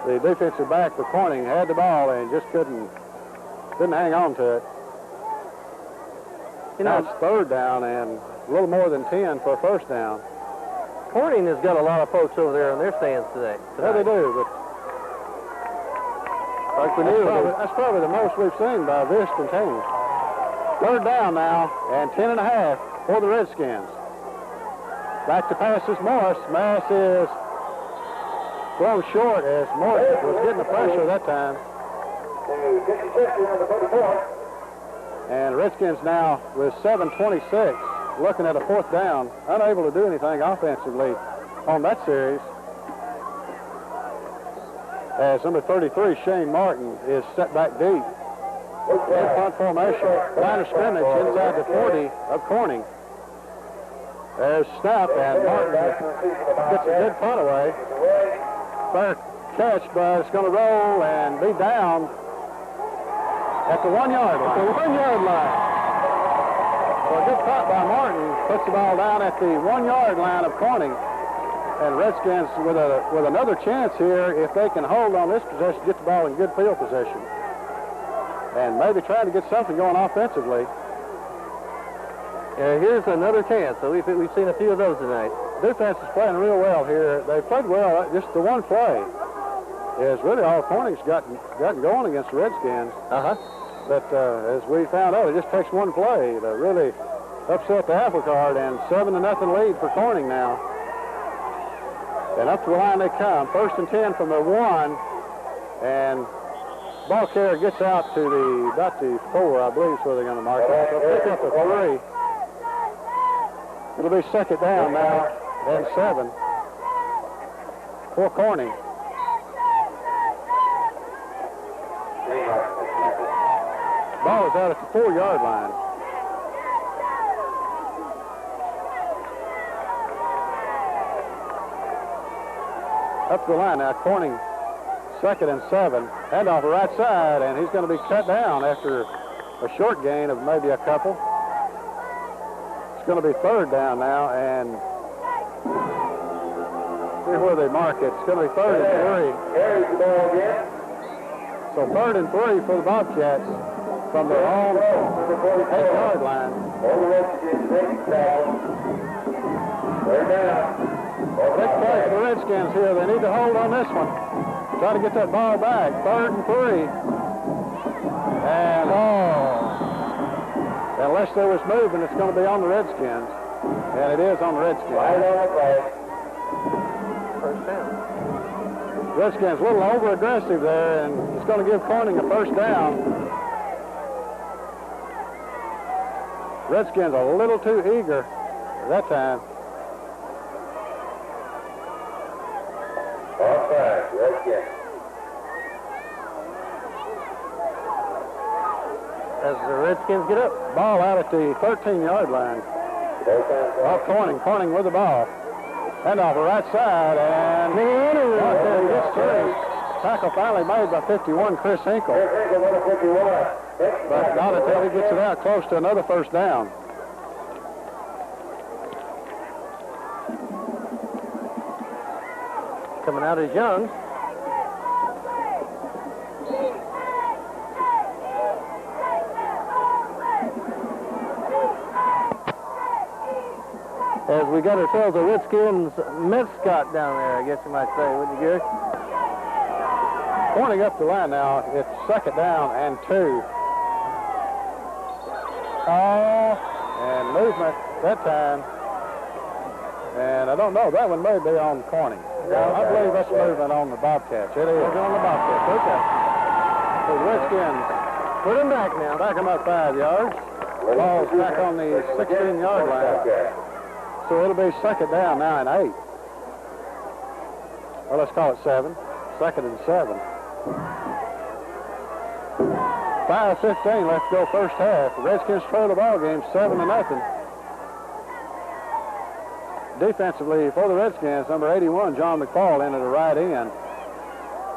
the defensive back for Corning had the ball and just didn't hang on to it. Now it's third down and a little more than 10 for a first down. Corning has got a lot of folks over there in their stands today. Yeah, they do, but like we knew, that's probably the most we've seen by this team. Third down now, and 10.5 for the Redskins. Back to pass is Morris. Mass is thrown short as Morris was getting the pressure that time. And the Redskins now with 7:26. Looking at a fourth down, unable to do anything offensively on that series. As number 33, Shane Martin, is set back deep. In front formation, line of scrimmage inside the 40 of Corning. There's snap, and Martin gets a good punt away. Fair catch, but it's going to roll and be down at the 1-yard line. The 1-yard line. So a good punt by Martin puts the ball down at the 1-yard line of Corning. And Redskins with another chance here, if they can hold on this possession, get the ball in good field position. And maybe trying to get something going offensively. Here's another chance. So we've seen a few of those tonight. Defense is playing real well here. They played well. Just the one play is really all Corning's gotten going against the Redskins. But as we found out, it just takes one play to really upset the apple cart, and 7-0 lead for Corning now. And up to the line they come. First and 10 from the 1, and ball carrier gets out to about the 4, I believe is where they're going to mark it. They'll pick up a 3. It'll be second down now, and 7 for Corning. Ball is out at the 4-yard line. Up the line now, Corning, 2nd and 7. Handoff the right side, and he's going to be cut down after a short gain of maybe a couple. It's going to be 3rd down now, and see where they mark it. It's going to be 3rd and 3. Carries the ball again. So 3rd and 3 for the Bobcats from their own 8-yard line. All the Redskins taking tackle. 3rd down. Big play for the Redskins here. They need to hold on this one. Try to get that ball back. 3rd and 3. And unless there was movement, it's going to be on the Redskins. And it is on the Redskins. Right on the play. First down. Redskins a little over-aggressive there, and it's going to give Corning a 1st down. Redskins a little too eager at that time. Offside, Redskins. As the Redskins get up. Ball out at the 13-yard line. Off Corning. Corning with the ball. Hand off the right side, and right there gets through. Tackle finally made by 51, Chris Hinkle. But not until he gets it out close to another 1st down. Coming out is Young. As we got ourselves a Redskins mascot down there, I guess you might say, wouldn't you, Gary? Corning up the line now. It's 2nd down and 2. And movement that time. And I don't know. That one may be on Corning. I believe that's movement on the Bobcats. It is on the Bobcats. Okay. So the Redskins Put him back now. back him up 5 yards. Ball's back on the 16-yard line. So it'll be 2nd down now and 8. Well, let's call it 7. 2nd and 7. 5:15 left to go 1st half. The Redskins trail the ball game 7-0. Defensively for the Redskins, number 81, John McFall, in at the right end.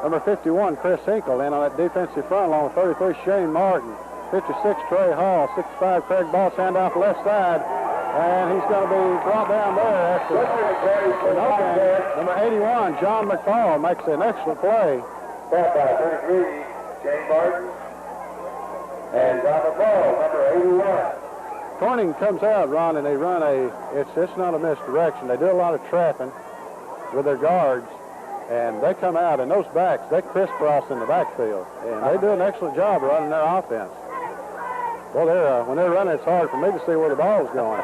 Number 51, Chris Hinkle, in on that defensive front along with 33, Shane Martin. 56, Trey Hall. 65, Craig Boss, hand off the left side. And he's going to be brought down there after number 81, John McFall, makes an excellent play. Back by 33, Shane Martin. And John McFall, number 81. Corning comes out, Ron, and they run it's not a misdirection. They do a lot of trapping with their guards, and they come out, and those backs, they crisscross in the backfield, and they do an excellent job running their offense. Well, when they're running, it's hard for me to see where the ball's going.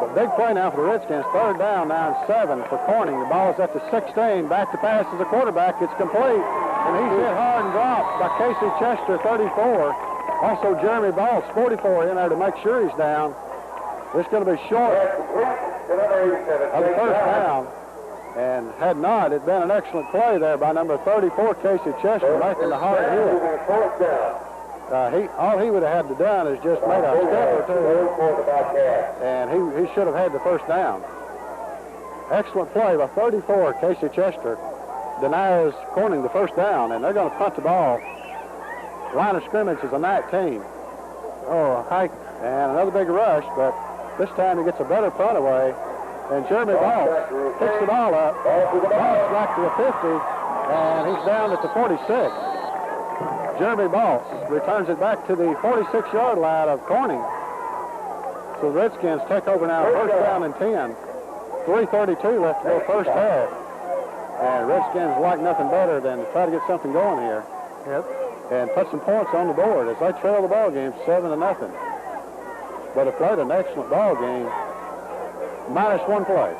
But big play now for the Redskins. 3rd down now and 7 for Corning. The ball is at the 16. Back to pass as a quarterback. It's complete, and he's hit hard and dropped by Casey Chester, 34. Also, Jeremy Balls, 44, in there to make sure he's down. It's going to be short of the 1st down. And had not, it'd been an excellent play there by number 34, Casey Chester, making the hard hit. All he would have had to done is just made a step or two, and he should have had the 1st down. Excellent play by 34, Casey Chester. Denies Corning the 1st down, and they're going to punt the ball. Line of scrimmage is a 19. Oh, hike, and another big rush, but this time he gets a better punt away. And Jeremy Ball picks the ball up. Ball's back to the 50, and he's down at the 46. Jeremy Ball returns it back to the 46-yard line of Corning. So the Redskins take over now, 1st down and 10. 3:32 left to go 1st half. And Redskins like nothing better than to try to get something going here. Yep. And put some points on the board as they trail the ball game 7-0. But have played an excellent ball game. Minus 1 play.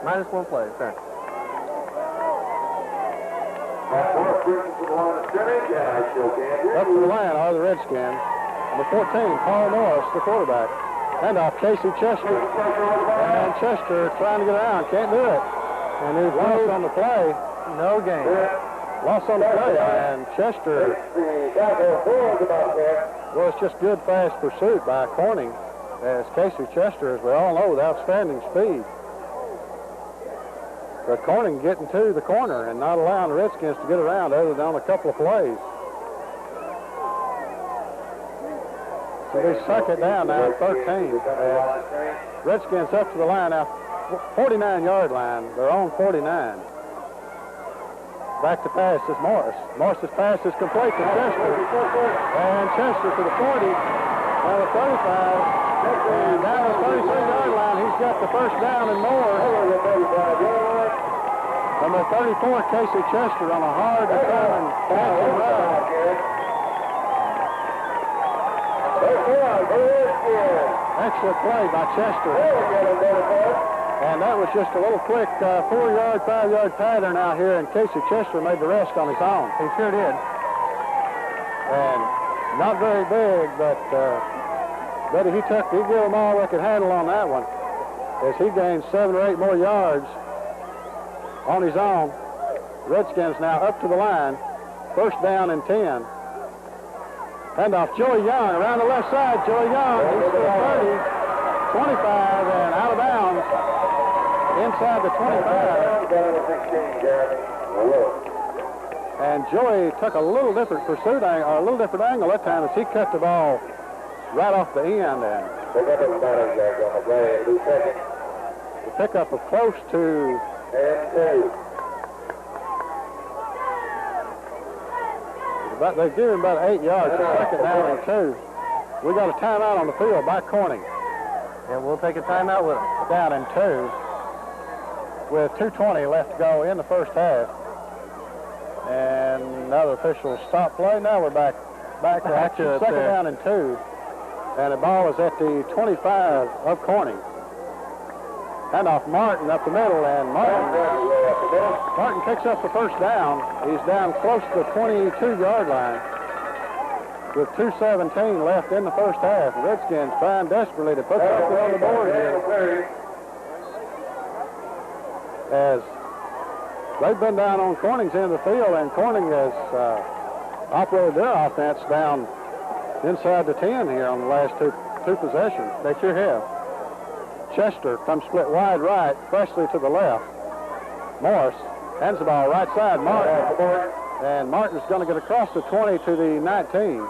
Minus 1 play, sir. Up to the line are the Redskins. Number 14, Paul Morris, the quarterback. Hand off Casey Chester. And Chester trying to get around, can't do it. And he's lost on the play. No gain. Loss on the play, and Chester was just good, fast pursuit by Corning, as Casey Chester, as we all know, with outstanding speed. But Corning getting to the corner and not allowing the Redskins to get around other than on a couple of plays. So they suck it down now at 13. Redskins up to the line now, 49-yard line. They're on 49. Back to pass is Morris. Morris's pass is complete to Chester. And Chester to the 40. Now the 35. And down the 33-yard line, he's got the first down and more. Number 34, Casey Chester, on a hard determined catch and run. Excellent play by Chester. And that was just a little quick 4-yard, 5-yard pattern out here, and Casey Chester made the rest on his own. He sure did. And not very big, but he gave them all they could handle on that one, as he gained 7 or 8 more yards on his own. Redskins now up to the line. First down and 10. Handoff, Joey Young around the left side. Joey Young, he's to the 30, 25, and out of bounds inside the 25. And Joey took a little different pursuit angle, or a little different angle that time, as he cut the ball right off the end. And the pickup of close to they give him about 8 yards, second down and 2. We got a timeout on the field by Corning. And we'll take a timeout with him. Down and 2 with 2:20 left to go in the first half. And another official stop play. Now we're back to action. Second down and 2. And the ball is at the 25 of Corning. Handoff Martin up the middle, and Martin picks up the first down. He's down close to the 22-yard line with 2:17 left in the first half. The Redskins trying desperately to put something on the board here, as they've been down on Corning's end of the field, and Corning has operated their offense down inside the 10 here on the last two possessions. They sure have. Chester comes split wide right, Presley to the left. Morris hands the ball right side, Martin. And Martin's going to get across the 20 to the 19.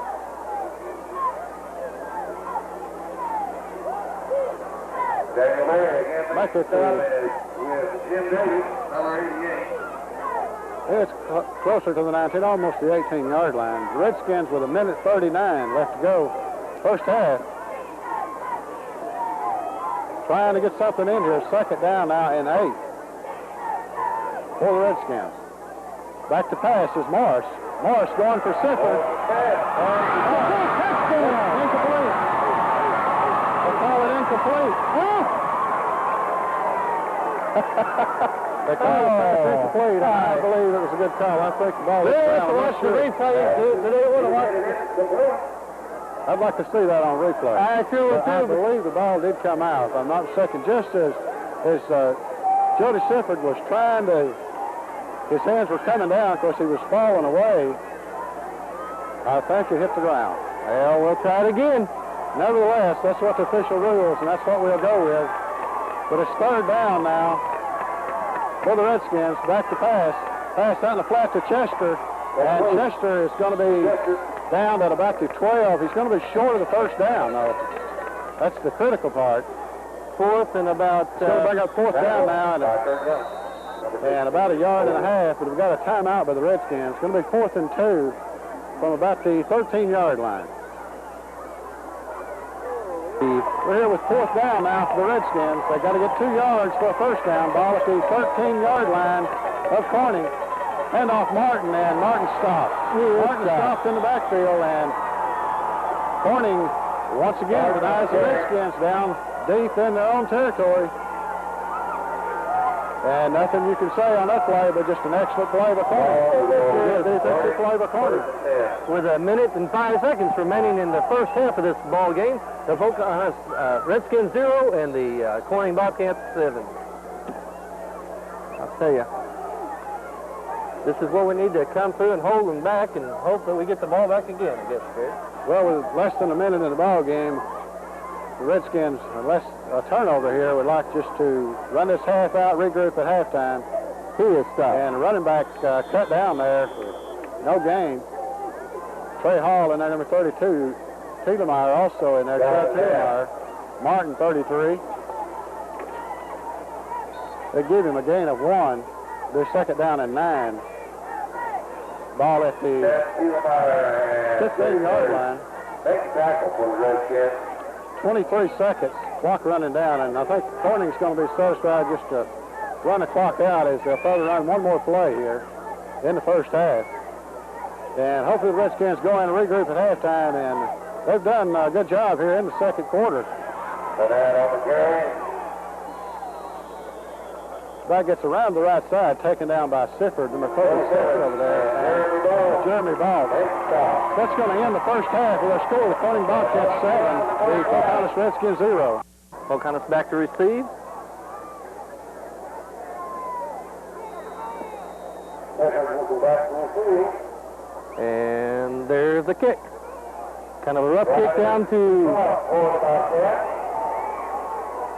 Back at it's closer to the 19, almost the 18-yard line. The Redskins with 1:39 left to go, first half. Trying to get something in here. Second down now and 8 for the Redskins. Back to pass is Morris. Morris going for Sifford. Incomplete. They call it incomplete. They call it incomplete. I believe it was a good call. I think the ball is down. I'd like to see that on replay. I sure would too. I believe the ball did come out, if I'm not mistaken. Just as Jody Sifford was trying to, his hands were coming down, of course he was falling away. I think it hit the ground. Well, we'll try it again. Nevertheless, that's what the official rules, and that's what we'll go with. But it's third down now for the Redskins. Back to pass. Pass down the flat to Chester. And Chester is going to be down at about the 12. He's going to be short of the first down, though. That's the critical part. Fourth and about... He's going to bring up fourth down now and about 1.5 yards, but we've got a timeout by the Redskins. It's going to be 4th and 2 from about the 13-yard line. We're here with fourth down now for the Redskins. They've got to get 2 yards for a first down. Ball at the 13-yard line of Corning. Hand off Martin, and Martin stopped. Martin stopped in the backfield, and Corning once again denies the Redskins down deep in their own territory. And nothing you can say on that play, but just an excellent play by Corning. Defensive play by Corning. With 1 minute and 5 seconds remaining in the first half of this ball game, the Pocahontas Redskins 0 and the Corning Bobcats 7. I'll tell you. This is where we need to come through and hold them back and hope that we get the ball back again, I guess, Gary. Well, with less than a minute in the ball game, the Redskins, unless a turnover here, would like just to run this half out, regroup at halftime. He is stopped. And the running back cut down there for no gain. Trey Hall in there, number 32. Tiedemeyer also in there. Chad Tiedemeyer. Martin, 33. They give him a gain of 1. They're second down and 9. Ball at the 15-yard line. Next tackle for the Redskins. 23 seconds. Clock running down, and I think Corning's going to be satisfied just to run the clock out as they'll probably run one more play here in the first half. And hopefully the Redskins go in and regroup at halftime, and they've done a good job here in the second quarter. And then on the carry. Back gets around the right side, taken down by Sifford, number 37 over there. Jeremy Ball. That's going to end the first half with a score of Corning Bobcats 7, the Pocahontas Redskins 0. Pocahontas back to receive. And there's the kick. Kind of a rough kick down to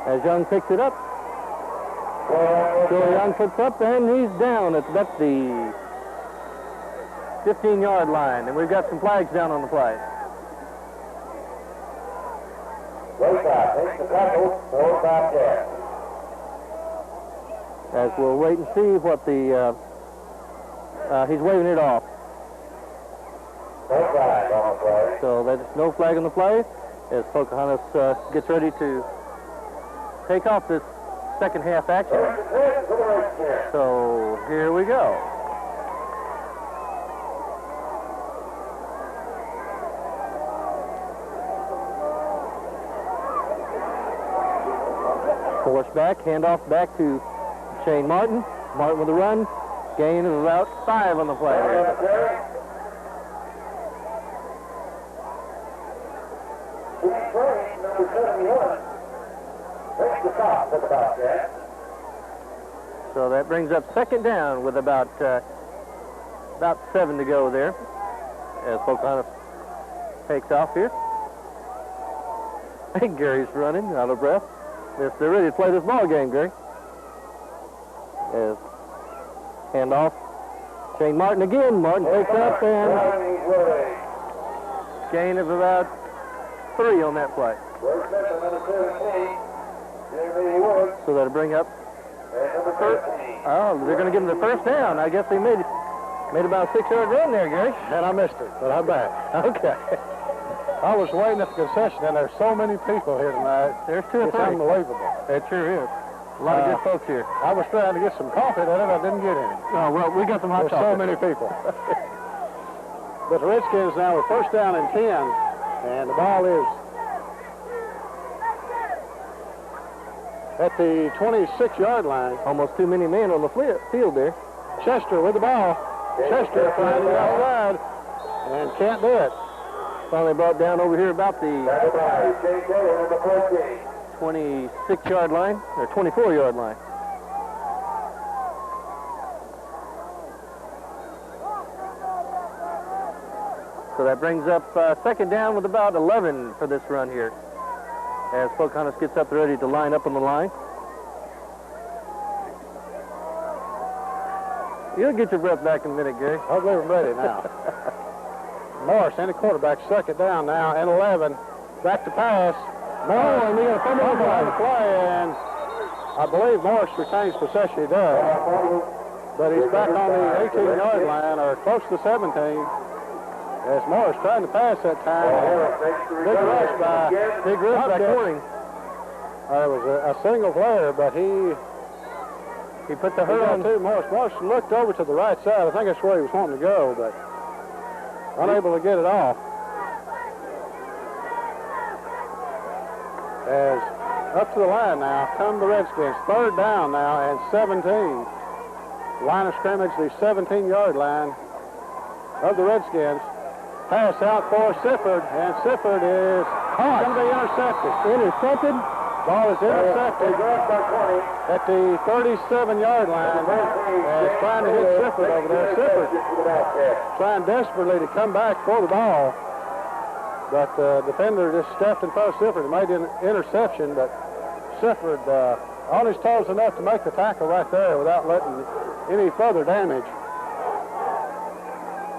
as Young picks it up. So Young puts up and he's down at about the 15-yard line. And we've got some flags down on the play. As we'll wait and see what the he's waving it off. No flag on the play. So there's no flag on the play as Pocahontas gets ready to take off this second half action. So here we go. Force back, handoff back to Shane Martin. Martin with a run. Gain of about 5 on the play. Number 71. That's the top of the Bobcats. So that brings up second down with about 7 to go there as Pocahontas takes off here. I think Gary's running out of breath. Yes, they're ready to play this ball game, Gary. As handoff. Shane Martin again. Martin takes up and gain of about 3 on that play. So that'll bring up. Oh, they're going to give him the first down. I guess they made about a 6-yard run there, Gary. And I missed it, but I'm back. Okay. I was waiting at the concession, and there's so many people here tonight. There's 2 or 3. It's unbelievable. It sure is. A lot of good folks here. I was trying to get some coffee in it. I didn't get any. Oh, well, we got some hot There's chocolate. so many people. But the Redskins now with first down and 10, and the ball is at the 26-yard line. Almost too many men on the field there. Chester with the ball. Chester flying the outside and can't do it. Finally brought down over here about the 26-yard line, or 24-yard line. So that brings up second down with about 11 for this run here as Pocahontas gets up ready to line up on the line. You'll get your breath back in a minute, Gary. I believe I'm ready now. Morris, and the quarterback, second down now, and 11. Back to pass. Morris, and we got a fumble on the play, and I believe Morris retains possession. He does. But he's back on the 18-yard line, or close to 17. As Morris trying to pass that time. Big rush by Corning. It was a single player, but he put the hurt on too. Morris looked over to the right side. I think that's where he was wanting to go, but unable to get it off. As up to the line now come the Redskins. Third down now and 17. Line of scrimmage, the 17-yard line of the Redskins. Pass out for Sifford, and Sifford is going to be intercepted. Intercepted, Ball is intercepted at the 37-yard line. As trying to hit Sifford over there. Sifford trying desperately to come back for the ball. But the defender just stepped in front of Sifford and made an interception. But Sifford on his toes enough to make the tackle right there without letting any further damage.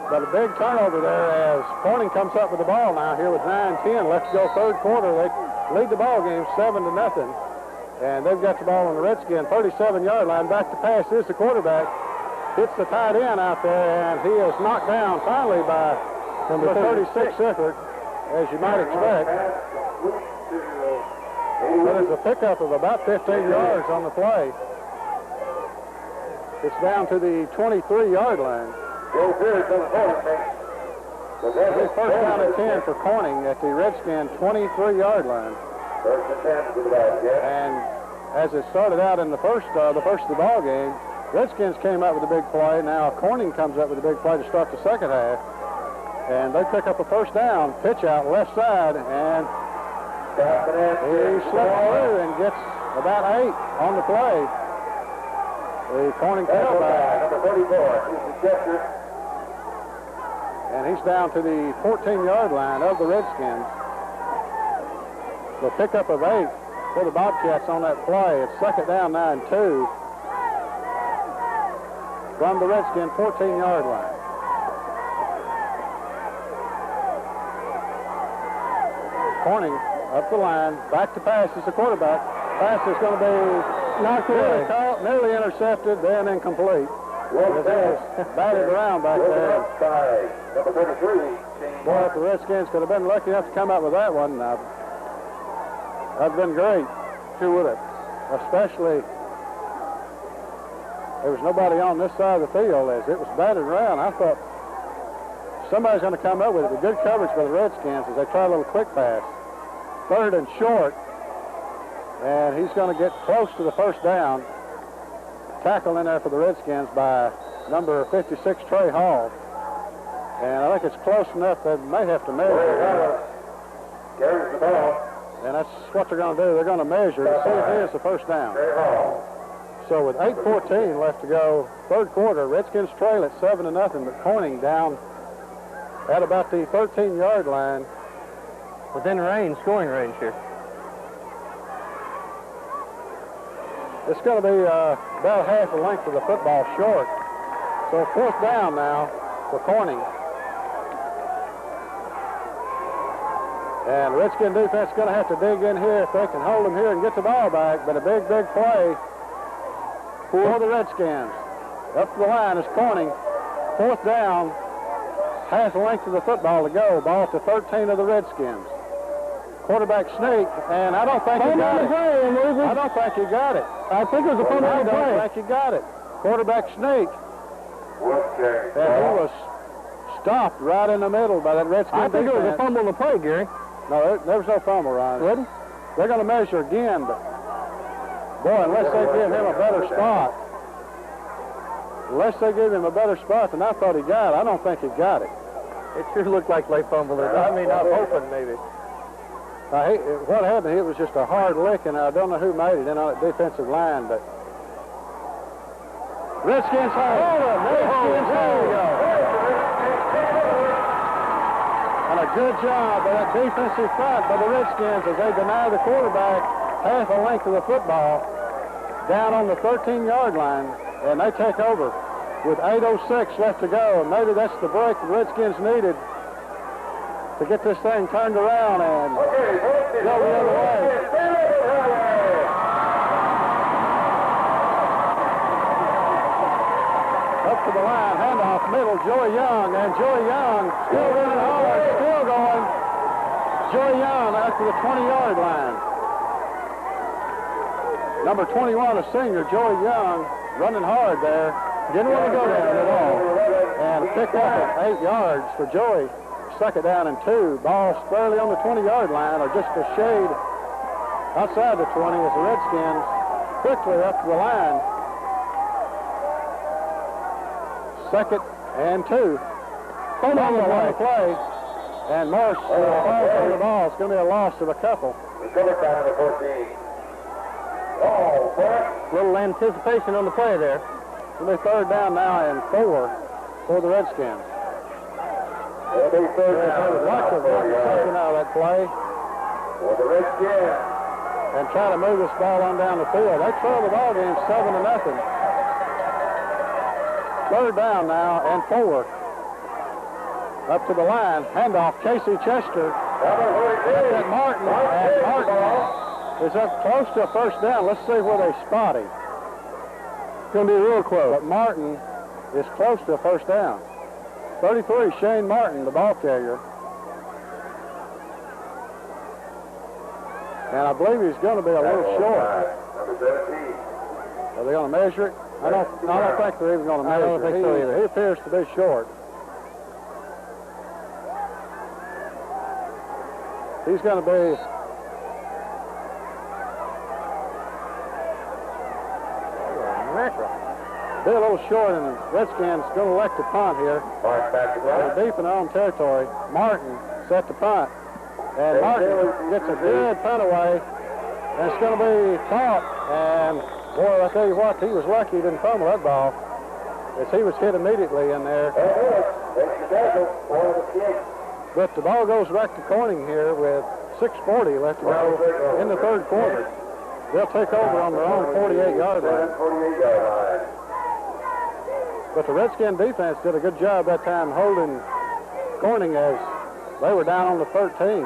But a big turnover there as Corning comes up with the ball now here with 9:10 left to go third quarter. They lead the ball game 7-0. And they've got the ball on the Redskin 37-yard line. Back to pass is the quarterback. Hits the tight end out there, and he is knocked down finally by number 36 Sifford, as you might expect. But it's a pickup of about 15 yards on the play. It's down to the 23-yard line. First down and 10 for Corning at the Redskin 23-yard line. And as it started out in the first of the ball game, Redskins came up with a big play. Now Corning comes up with a big play to start the second half. And they pick up a first down, pitch out left side, and he slips through and gets about 8 on the play. The Corning tailback. Number 34, Chester. And he's down to the 14-yard line of the Redskins. The pickup of 8 for the Bobcats on that play. It's second down, 9-2 from the Redskin 14-yard line. Corning up the line, back to pass is the quarterback. Pass is going to be knocked away, nearly intercepted, then incomplete. As he was batted around back there. Number 33. Boy, if the Redskins could have been lucky enough to come up with that one, that'd have been great. Sure would have. Especially, there was nobody on this side of the field as it was batted around. I thought somebody's going to come up with it. But good coverage by the Redskins as they try a little quick pass. Third and short. And he's going to get close to the first down. Tackle in there for the Redskins by number 56, Trey Hall. And I think it's close enough they may have to measure. Carries the ball. And that's what they're going to do. They're going to measure to see if it is the first down. So with 8:14 left to go, third quarter, Redskins trail at 7-0, but Corning down at about the 13-yard line. Within range, scoring range here. It's going to be about half the length of the football short. So fourth down now for Corning. And Redskin defense is going to have to dig in here if they can hold them here and get the ball back. But a big, big play for the Redskins. Up the line is Corning. Fourth down, half the length of the football to go. Ball to 13 of the Redskins. Quarterback sneak, and I don't think he got it. I don't think he got it. I think it was a fumble play. I don't think he got it. Quarterback sneak. And he was stopped right in the middle by that Redskin I think defense. it was a fumble to play, Gary. No, there was no fumble, Ryan. Really? They're going to measure again, but boy, unless they give him a better spot, than I thought he got, I don't think he got it. It sure looked like they fumbled it. I mean, I'm hoping maybe. What happened, it was just a hard lick, and I don't know who made it in on that defensive line, but Redskins hold it. Redskins hold it. And a good job by that defensive front by the Redskins as they deny the quarterback half the length of the football down on the 13-yard line, and they take over with 8:06 left to go, and maybe that's the break the Redskins needed to get this thing turned around and go the other way. Up to the line, handoff, middle, Joey Young, and Joey Young still running hard, still going. Joey Young out to the 20-yard line. Number 21, a senior, Joey Young, running hard there. Didn't want to go down at all. And picked up at 8 yards for Joey. Second down and 2. Ball squarely on the 20-yard line, or just a shade outside the 20 as the Redskins quickly up to the line. Second and 2. Fumble on the play. And Morris falls on the ball. It's going to be a loss of a couple. Recovered by number 14. Little anticipation on the play there. It'll be third down now and 4 for the Redskins. It'll be third down. Like to get something out of that play For the Redskins. and try to move this ball on down the field. They trail the ball game 7-0. Third down now and 4. Up to the line. Handoff. Casey Chester. At Martin. And Martin is up close to a first down. Let's see where they spot him. It's going to be real close. But Martin is close to a first down. 33, Shane Martin, the ball carrier. And I believe he's going to be a little short. Number 17. Are they going to measure it? I don't think they're even going to measure it. I don't think so either. He appears to be short. He's going to be... Be a little short, and the Redskins going to elect to punt here. Mark back to They're deep in their own territory. Martin set the punt. And Martin gets a good punt away. And it's going to be caught. And, boy, I tell you what, he was lucky he didn't fumble that ball, as he was hit immediately in there. But the ball goes back to Corning here with 6:40 left to go in the third quarter. They'll take over on their own 48-yard line. 48-yard line. But the Redskin defense did a good job that time holding Corning as they were down on the 13.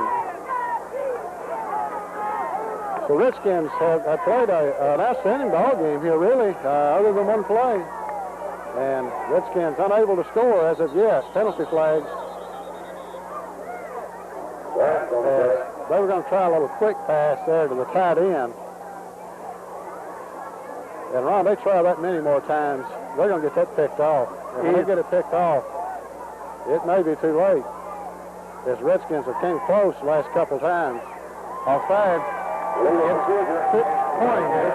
So Redskins have played an outstanding ball game here, really, other than one play. And Redskins unable to score as of yet. Penalty flags. They were going to try a little quick pass there to the tight end. And Ron, they try that many more times, they're going to get that picked off. And when they get it picked off, it may be too late. As Redskins have came close the last couple times. Offside. Corning here.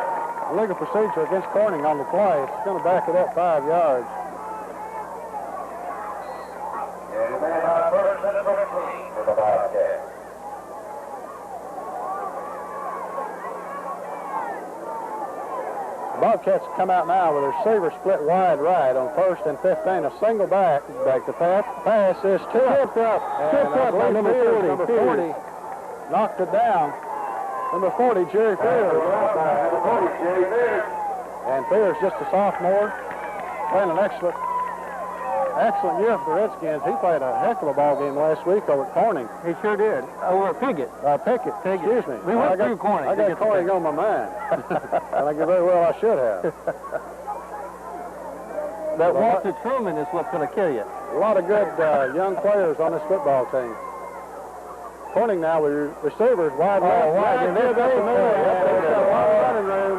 Legal procedure against Corning on the play. It's going to back it up 5 yards. And the man on first and 13 for the Bobcats. Bobcats come out now with a receiver split wide right on 1st and 15. A single back. The pass is tipped up. And number 40 knocked it down. Number 40, Jerry Fears. Number 40, Jerry Fears. And Fears, just a sophomore, playing an excellent year for the Redskins. He played a heck of a ball game last week over at Corning. He sure did. Over at Pickett. Pickett. Excuse me. We went through Corning. I got Corning on my mind. And I think very well I should have. That Walter Truman is what's going to kill you. A lot of good young players on this football team. Corning now with receivers wide right. And they've got the middle. They've got a lot of running room.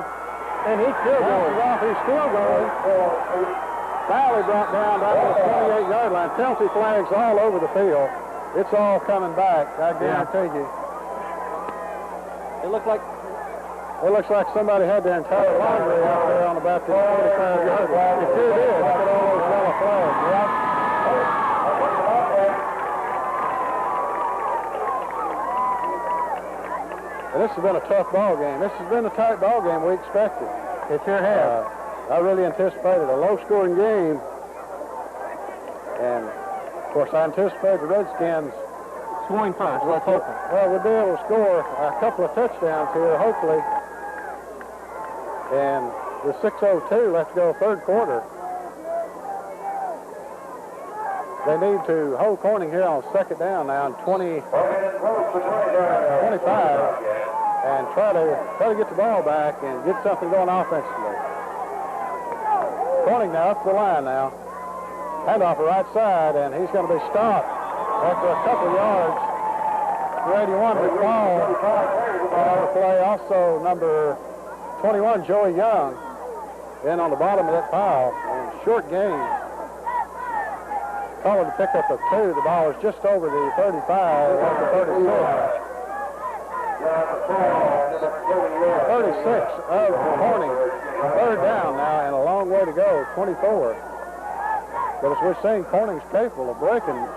And he's still going. He's still going. Finally brought down to the 28-yard line. Penalty flags all over the field. It's all coming back, I guarantee you. It looks like somebody had their entire laundry out there on about the 45-yard line. It sure did. Look at all those yellow flags. Yep. And this has been a tough ball game. This has been the tight ball game we expected. it sure has. I really anticipated a low-scoring game. And, of course, I anticipated the Redskins Scoring first. Let's hope. Well, we'll be able to score a couple of touchdowns here, hopefully. And the 6:02 left to go third quarter. They need to hold Corning here on second down now in 25 and try to get the ball back and get something going offensively. Corning now up the line now. Handoff the right side, and he's going to be stopped after a couple of yards. 81 to fall on the play. Also number 21, Joey Young, in on the bottom of that pile. And short game. Called to pick up a 2. The ball is just over the 35, over 36. 36 of Corning. Third down now, and a long way to go, 24. But as we're seeing, Corning's capable of breaking.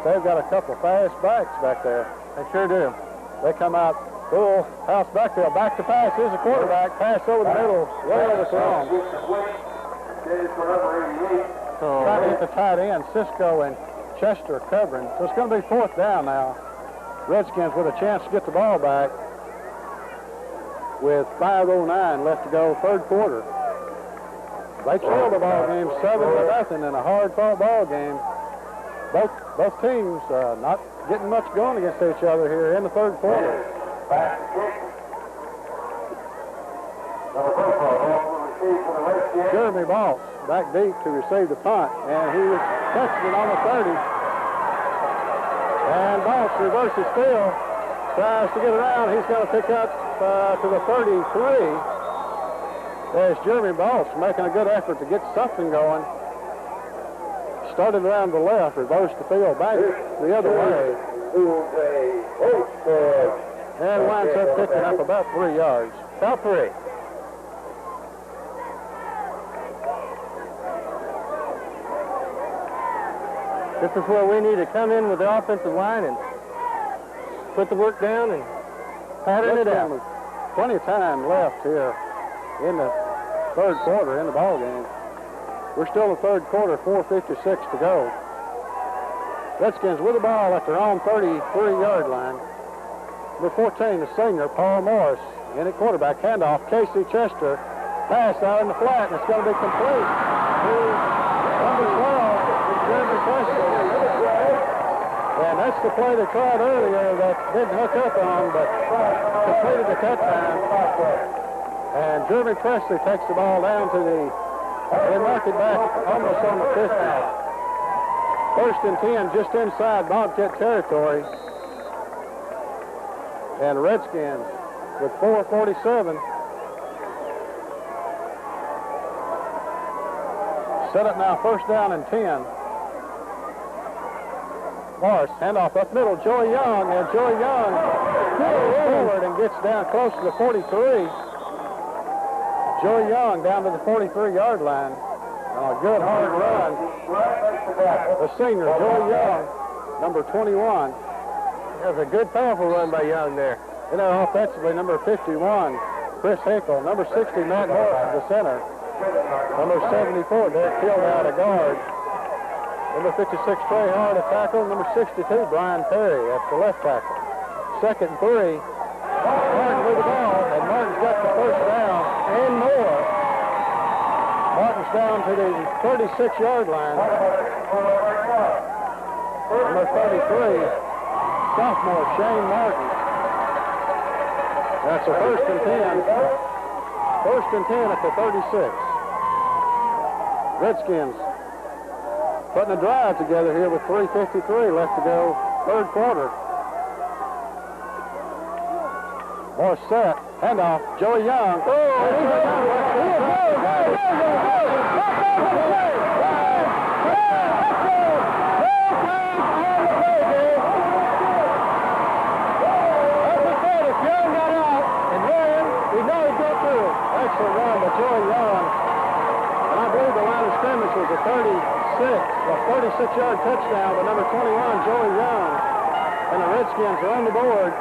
They've got a couple of fast backs back there. They sure do. They come out Full house backfield. Back to pass. Here's the quarterback. Pass over the middle. Way overthrown. Trying to hit the tight end. Sisco and Chester covering. So it's going to be 4th down now. Redskins with a chance to get the ball back with 5:09 left to go, 3rd quarter. They trailed the ball game 7-0 in a hard-fought ball game. Both teams not getting much going against each other here in the 3rd quarter. Jeremy Boss back deep to receive the punt, and he was catching it on the 30. And Boss reverses field, tries to get around. He's going to pick up to the 33. There's Jeremy Boss making a good effort to get something going. Started around the left, reversed the field back the other way. And winds up picking up about 3 yards. About 3. This is where we need to come in with the offensive line and put the work down and pattern it out. Plenty of time left here in the 3rd quarter in the ball game. We're still in the 3rd quarter, 4:56 to go. Redskins with the ball at their own 33-yard line. Number 14, the senior, Paul Morris, in at quarterback. Handoff, Casey Chester. Pass out in the flat, and it's going to be complete to number 12, Jeremy Preston. And that's the play they tried earlier that didn't hook up on, but completed at that time. And Jeremy Presley takes the ball down to they mark it back almost on the 50. 1st and 10, just inside Bobcat territory. And Redskins with 4:47. Set up now, 1st down and 10. Morris, handoff up middle, Joey Young, and Joey Young goes forward and gets down close to the 43. Joey Young down to the 43-yard line on a good hard run. The senior, Joey Young, number 21. That was a good, powerful run by Young there. And then offensively, number 51, Chris Hinkle. Number 60, Matt Morris, the center. Number 74, Derek Field out of guard. Number 56, Trey Hard, a tackle. Number 62, Brian Perry at the left tackle. 2nd and 3. Martin with the ball, and Martin's got the 1st down and more. Martin's down to the 36-yard line. Number 33, sophomore Shane Martin. That's a 1st and 10. 1st and 10 at the 36. Redskins putting a drive together here with 3:53 left to go, 3rd quarter. More set, handoff, Joey Young. Excellent run by Joey Young. And I believe the line of scrimmage was a 36-yard touchdown by number 21, Joey Young. And the Redskins are on the board.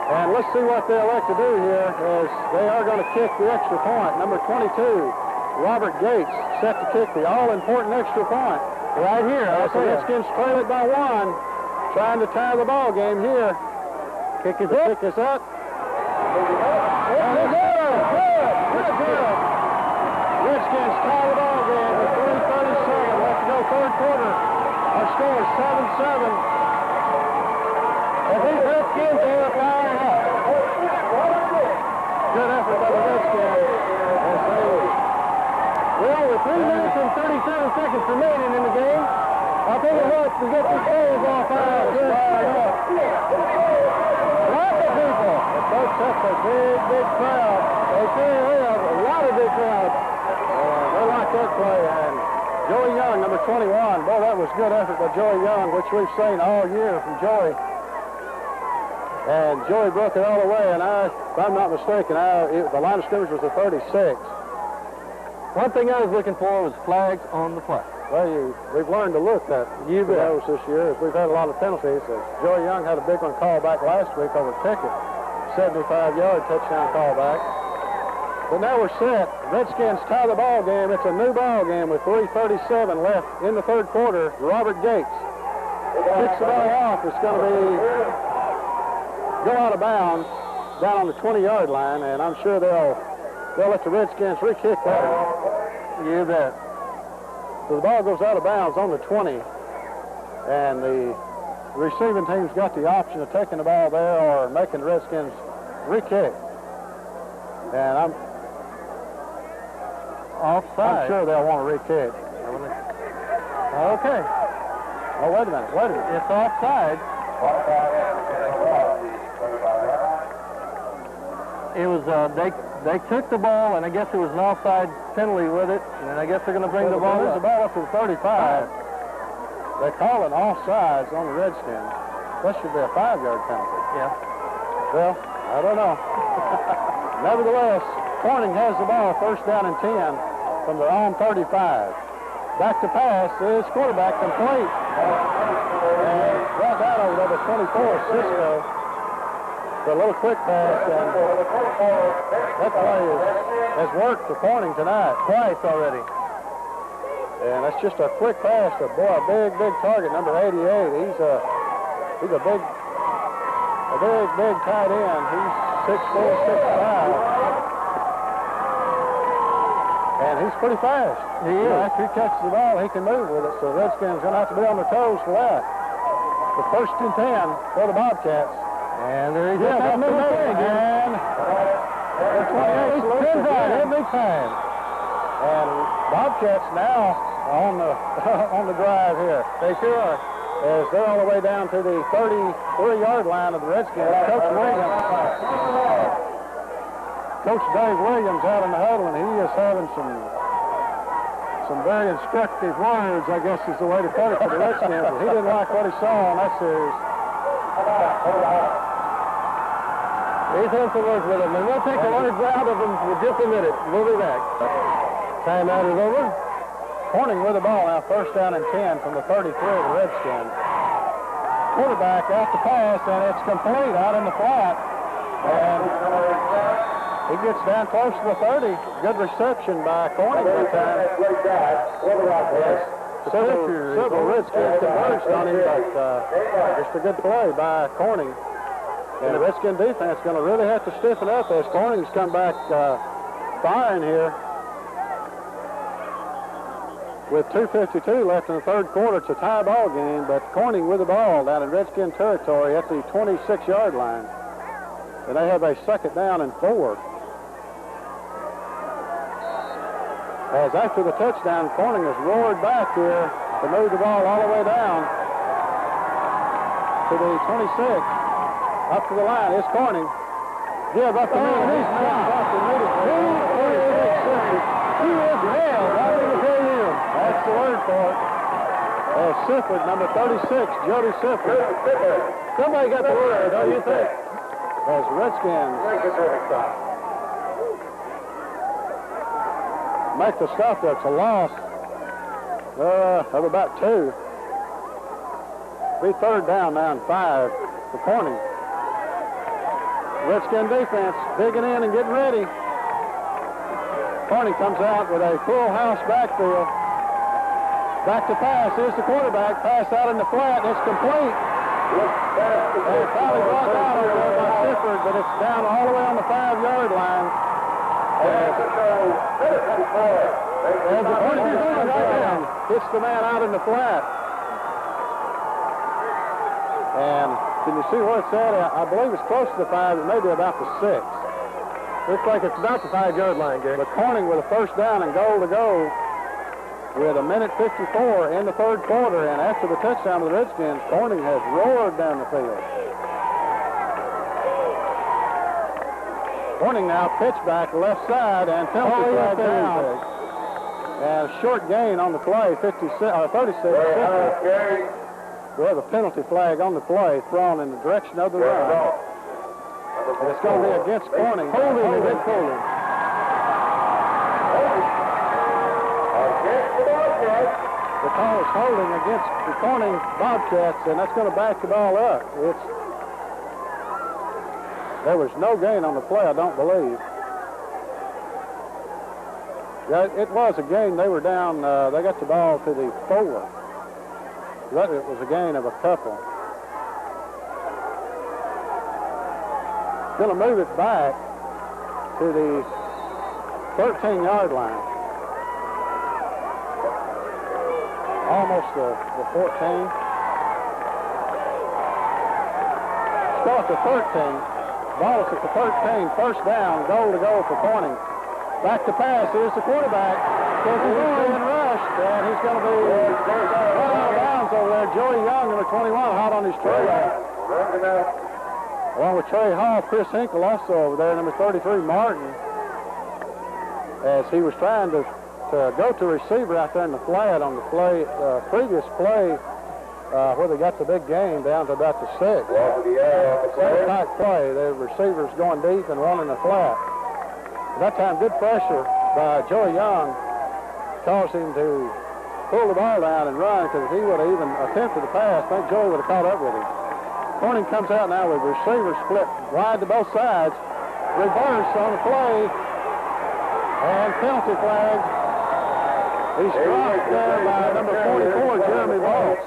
And let's see what they elect to do here, as they are going to kick the extra point. Number 22, Robert Gates, set to kick the all-important extra point. Right here. The Redskins trail it by 1, trying to tie the ball game here. Kick is up. Redskins tie the ball game with 3:37 left to go, 3rd quarter. Our score is 7-7. And these Redskins are firing up. Good effort by the Redskins. Well, with 3 minutes and 37 seconds remaining in the game, I'll tell you what, to get these players off out. Lots of people. The folks have a big crowd. They sure have a lot of big crowds. They like that play. And Joey Young, number 21. Boy, that was good effort by Joey Young, which we've seen all year from Joey. And Joey broke it all the way. And if I'm not mistaken, the line of scrimmage was a 36. One thing I was looking for was flags on the play. Well, we've learned to look at those this year, as we've had a lot of penalties. Joey Young had a big one called back last week over Ticket, 75-yard touchdown callback. But now we're set. Redskins tie the ball game. It's a new ball game with 3:37 left in the third quarter. Robert Gates kicks the ball off. It's going to go out of bounds down on the 20-yard line, and I'm sure they'll let the Redskins re-kick that. You bet. So the ball goes out of bounds on the 20, and the receiving team's got the option of taking the ball there or making the Redskins re-kick. And I'm offside. I'm sure they'll want to re-kick. Okay. Oh, wait a minute. It's offside. It was, they took the ball, and I guess it was an offside penalty with it, and I guess they're going to bring the ball up. The ball up to the 35. They call it offsides on the Redskins. That should be a 5-yard penalty. Yeah. Well, I don't know. Nevertheless, Corning has the ball, first down and 10 from their own 35. Back to pass is quarterback complete. And brought that over to the 24, Sisco. A little quick pass, and that play has worked for Corning tonight twice already. And that's just a quick pass to, boy, a big target, number 88. He's a big tight end. He's 6'4", 6'5". And he's pretty fast. He is. After he catches the ball, he can move with it. So the Redskins going to have to be on their toes for that. The first and 10 for the Bobcats. And there he goes. And the 28 salutes every time. And Bobcats now on the drive here. They sure are. As they're all the way down to the 33-yard line of the Redskins. Coach Dave Williams out in the huddle, and he is having some very instructive words, I guess is the way to put it, for the Redskins. He didn't like what he saw on that series. He's having some work with him, and we'll take the words out of him for just a minute. We'll be back. Timeout is over. Corning with the ball now, first down and 10 from the 33 of the Redskins. Quarterback out the pass, and it's complete out in the flat. And he gets down close to the 30. Good reception by Corning that time. Several Redskins converged on him, but just a good play by Corning. And the Redskin defense is going to really have to stiffen up as Corning's come back firing here. With 2:52 left in the third quarter, it's a tie ball game, but Corning with the ball down in Redskin territory at the 26-yard line. And they have a second down and 4. As after the touchdown, Corning has roared back here to move the ball all the way down to the 26. Up to the line is Corning. Give up the middle. He's dropped the middle. He is nailed right in the field. That's the word for it. Sifford, number 36, Jody Sifford. Somebody got the word, don't you think? As Redskins make the stop there. It's a loss of about 2. Be third down now and 5 for Corning. Redskin defense digging in and getting ready. Corning comes out with a full house backfield. Back to pass. Here's the quarterback. Pass out in the flat. It's complete. And finally brought down over there by Sifford, but it's down all the way on the 5-yard line. And the quarterback right down. Hits the man out in the flat. And can you see where it's at? I believe it's close to the 5, it may be about the 6. Looks like it's about the 5-yard line, Gary. But Corning with a first down and goal to go with 1:54 in the third quarter. And after the touchdown of the Redskins, Corning has roared down the field. Corning now pitch back left side and penalty flag down. And a short gain on the play, 36. We have a penalty flag on the play thrown in the direction of the run. And it's going to be against Corning. Holding against Corning. the call is holding against the Corning Bobcats, and that's going to back the ball up. There was no gain on the play, I don't believe. Yeah, it was a gain. They were down. They got the ball to the 4. It was a gain of a couple. Going to move it back to the 13-yard line. Almost the 14. Start the 13. Ball is at the 13. First down. Goal to go for Corning. Back to pass. Here's the quarterback. He's being rushed, and he's going to be right out of bounds over there. Joey Young, number 21, hot on his trail. Along with Trey Hall, Chris Hinkle also over there, number 33, Martin. As he was trying to go to receiver out there in the flat on the previous play where they got the big game down to about the 6. Same type play. The receivers going deep and one in the flat. That time, good pressure by Joey Young caused him to pull the ball down and run, because if he would have even attempted the pass, I think Joey would have caught up with him. Corning comes out now with receivers split wide to both sides. Reverse on the play. And penalty flag. He's dropped there by number 44, Jeremy Boss.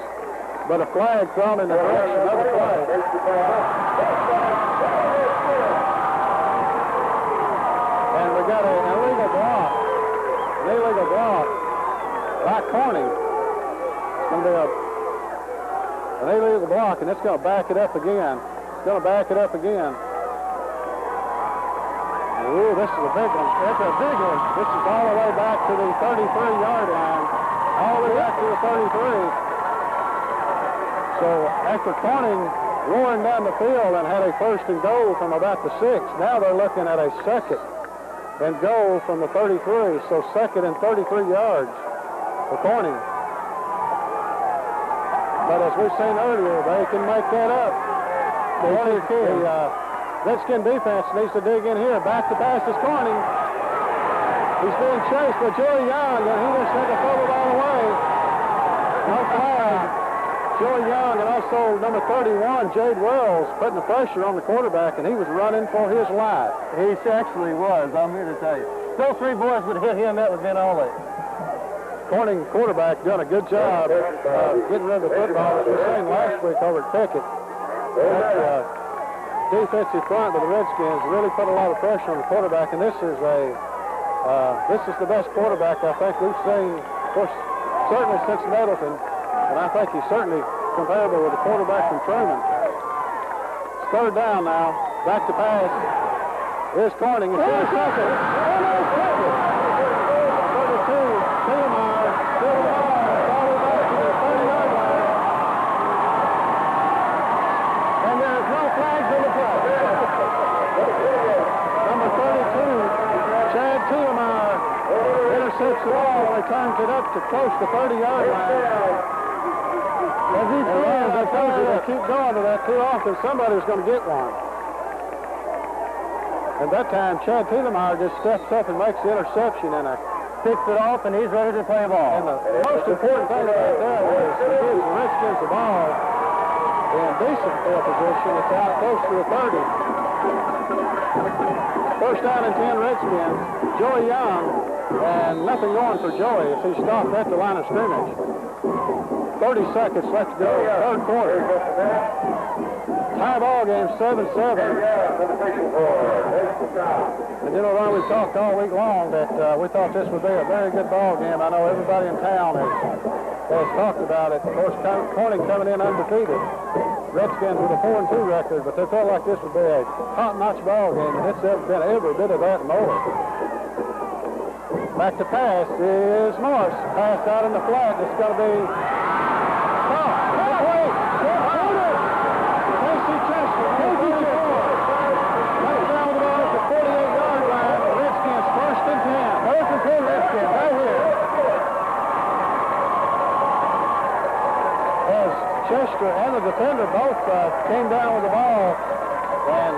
But a flag thrown in the direction of the play. And we got an illegal block. An illegal block by Corning. It's going to be an illegal block, and it's going to back it up again. It's going to back it up again. Ooh, this is a big one. It's a big one. This is all the way back to the 33-yard line. All the way back to the 33. So after Corning roaring down the field and had a first and goal from about the 6, now they're looking at a second and goal from the 33. So second and 33 yards for Corning. But as we've seen earlier, they can make that up. The Redskin defense needs to dig in here. Back to pass is Corning. He's being chased by Joey Young, and he just had to throw the ball away. No flag. Joey Young and also number 31, Jade Wells, putting the pressure on the quarterback, and he was running for his life. He actually was, I'm here to tell you. Those 3 boys would hit him, that would have been all it. Corning quarterback done a good job getting rid of the football, as we were saying last week over at Pickett. That defensive front of the Redskins really put a lot of pressure on the quarterback, and this is the best quarterback I think we've seen, of course, certainly since Middleton, and I think he's certainly comparable with the quarterback from Truman. It's third down now. Back to pass. Here's Corning. It's in the second. 32, Tillmeyer. Still the ball. All the way back to the 30-yard line. And there's no flags in the play. Number 32, Chad Tillmeyer, intercepts the ball when he turns it up to close to 30-yard line. As he says, I told you, they keep going to that too often, somebody's going to get one. And that time, Chad Tillmeyer just steps up and makes the interception and picks it off, and he's ready to play ball. And the most important thing right there is he gives the Redskins the ball in decent field position. It's out close to the 30. First down and 10 Redskins. Joey Young, and nothing going for Joey as he stopped at the line of scrimmage. 30 seconds left to go, third quarter. Tie ball game, 7-7. And you know, Ron, we talked all week long that we thought this would be a very good ball game. I know everybody in town has talked about it. Of course, Corning coming in undefeated. Redskins with a 4-2 record, but they felt like this would be a top-notch ball game, and it's been every bit of that and more. Back to pass is Morris. Pass out in the flat. It's going to be Casey Chester, 34. Right down the ball at the 48-yard line. The Redskins first and 10. First and 10 Redskins right here. As Chester and the defender both came down with the ball, and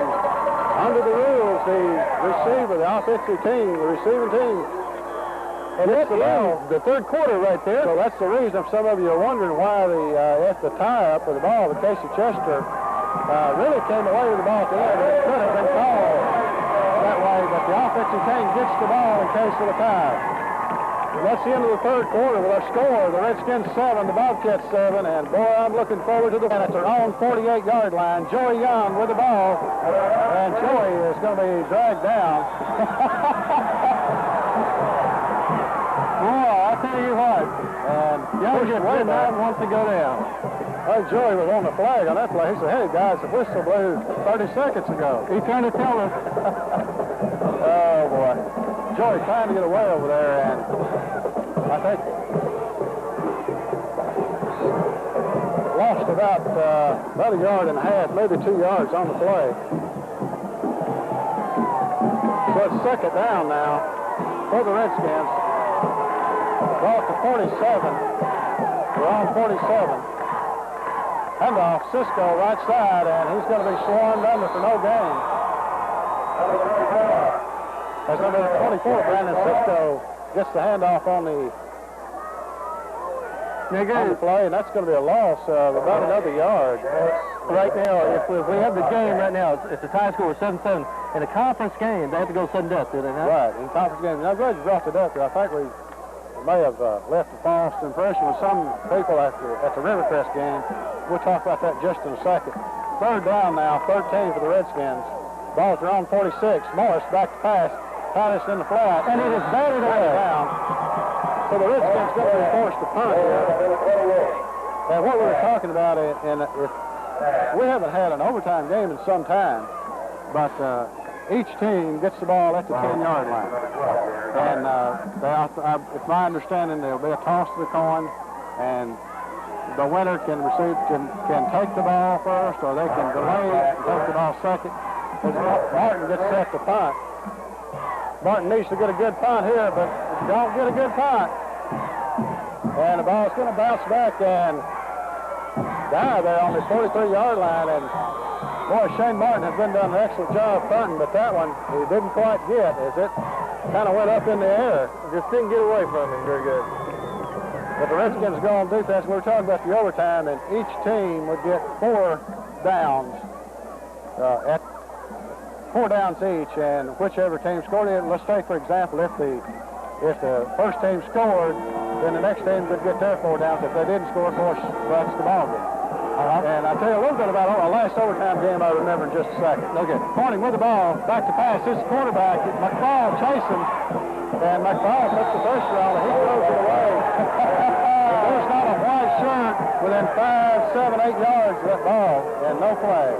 under the rules, the receiver, the offensive team, the receiving team, And that's the third quarter right there. So that's the reason, if some of you are wondering why at the tie-up with the ball, the Casey Chester really came away with the ball at the end. It could have been called that way, but the offensive team gets the ball in case of a tie. And that's the end of the third quarter with our score. The Redskins 7, the Bobcats 7, and boy, I'm looking forward to the at their own 48-yard line. Joey Young with the ball, and Joey is going to be dragged down. Boy, I tell you what, and Young just went down wants to go down. Well, Joey was on the flag on that play. He said, hey, guys, the whistle blew 30 seconds ago. He's trying to tell us. Oh, boy. Joey trying to get away over there, and I think lost about a yard and a half, maybe 2 yards on the play. So it's second down now for the Redskins. Ball to 47. We're on 47. Handoff, Sisco right side, and he's going to be swarmed under for no gain. That's number 24, Brandon Sisco, gets the handoff on the play, and that's going to be a loss of about another yard. Right now, if we have the game right now, it's a tie score of 7-7. In a conference game, they have to go sudden death, do they not? Right, in conference games. And I'm glad you brought it up, because I think we may have left a false impression with some people at the Rivercrest game. We'll talk about that just in a second. Third down now, 13 for the Redskins. Ball's around 46. Morris back to pass. Titus in the flat. And it is batted down. So the Redskins going to be forced to punt here. And what we were talking about, we haven't had an overtime game in some time, but each team gets the ball at the 10-yard line. And it's my understanding there'll be a toss to the coin, and the winner can take the ball first, or they can delay it and take the ball second. Martin gets set to punt. Martin needs to get a good punt here, but don't get a good punt. And the ball's going to bounce back and die there on the 43-yard line. And boy, Shane Martin has been doing an excellent job punting, but that one he didn't quite get as it kind of went up in the air. Just didn't get away from him very good. But the Redskins go on defense. We were talking about the overtime, and each team would get 4 downs at 4 downs each, and whichever team scored it. Let's say, for example, if the first team scored, then the next team could get their 4 downs. If they didn't score, of course, that's the ball game. And I'll tell you a little bit about our last overtime game I remember in just a second. Okay, Corning with the ball, back to pass. This is quarterback, McFall chasing, and McFall puts the pressure on it. He throws it away. There's not a white shirt within 5, 7, 8 yards of that ball, and no flag.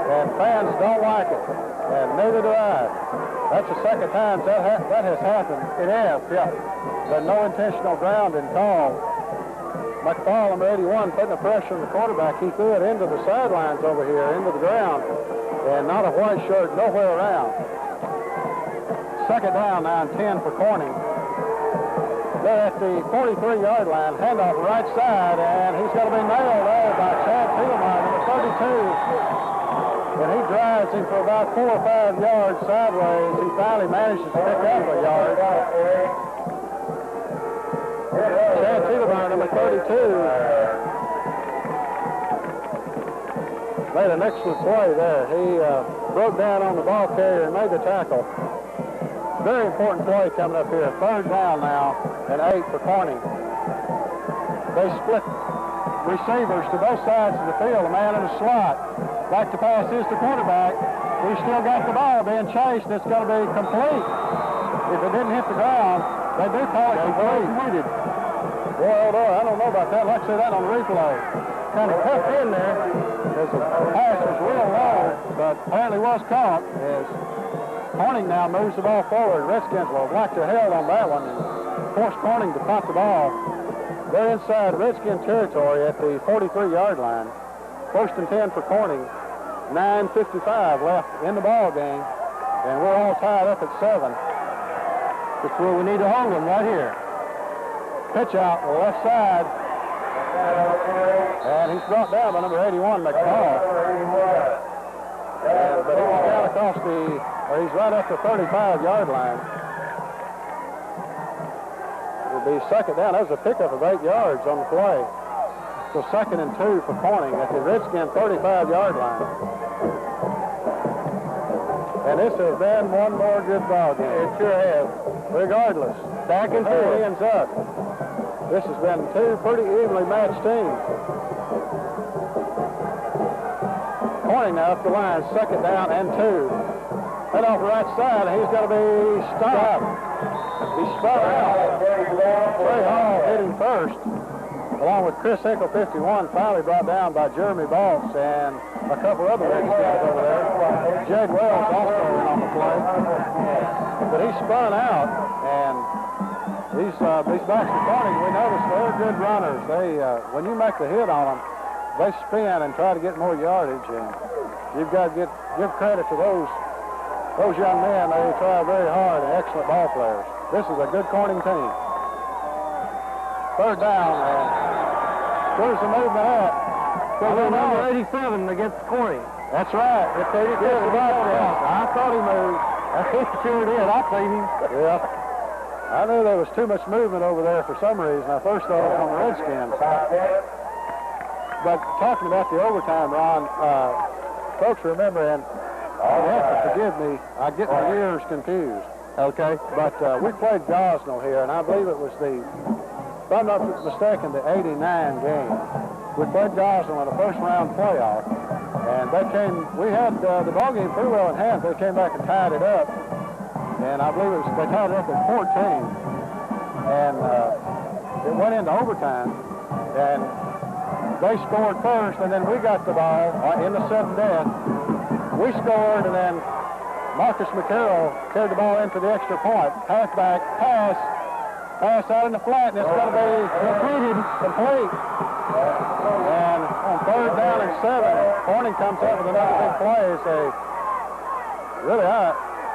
And fans don't like it, and neither do I. That's the second time that has happened. It has, yeah. But no intentional grounding call. McFall, number 81, putting the pressure on the quarterback. He threw it into the sidelines over here, into the ground, and not a white shirt nowhere around. Second down now and 10 for Corning. They're at the 43-yard line, handoff right side, and he's going to be nailed there by Chad Thielemeyer, number 32. And he drives him for about 4 or 5 yards sideways. He finally manages to pick up a yard. Chad Thielemeyer, number 32, made an excellent play there. He broke down on the ball carrier and made the tackle. Very important play coming up here. Third down now and 8 for Corning. They split receivers to both sides of the field, a man in the slot. Back to pass is the quarterback. We've still got the ball being chased. It's going to be complete. If it didn't hit the ground, they do call it complete. Boy, I don't know about that. Let's see that on the replay. Kind of tucked in there as the pass was real low, but apparently was caught as Corning now moves the ball forward. Redskins will whack their head on that one and force Corning to punt the ball. They're inside Redskin territory at the 43-yard line. First and 10 for Corning. 9:55 left in the ball game, and we're all tied up at 7. That's where we need to hold them, right here. Pitch out on the left side, and he's brought down by number 81, McFall. But he was down across he's right at the 35-yard line. be second down. That was a pickup of 8 yards on the play. So 2nd and 2 for Corning at the Redskin 35-yard line. And this has been one more good ball game. It sure has. Regardless, back and forth ends up. This has been 2 pretty evenly matched teams. Corning now up the line, 2nd down and 2. Head off the right side, he's going to be stopped. He spun out. Trey Hall hitting first, along with Chris Hickle, 51, finally brought down by Jeremy Baltz and a couple other Redskins over there. Jag Wells also in on the play. But he spun out, and these backs of Corning, we noticed they're good runners. They, when you make the hit on them, they spin and try to get more yardage, and you've got to give credit to those young men. They try very hard and excellent ball players. This is a good Corning team. 3rd down, and where's the movement at? So number 87 against Corning. That's right. It's 86 I thought he moved. He sure did. I seen him. Yeah. I knew there was too much movement over there for some reason. I first thought it was on the Redskins. But talking about the overtime, Ron, folks remember, and you have to forgive me, I get my years confused. Okay. But we played Gosnell here, and I believe it was if I'm not mistaken, the 89 game. We played Gosnell in a first-round playoff, and we had the ball game pretty well in hand. They came back and tied it up, and I believe they tied it up at 14, and it went into overtime, and they scored first, and then we got the ball in the sudden death. We scored, and then Marcus McCarroll carried the ball into the extra point. Halfback pass out in the flat, and it's going to be complete. And on 3rd down and 7, Corning comes up with another big play.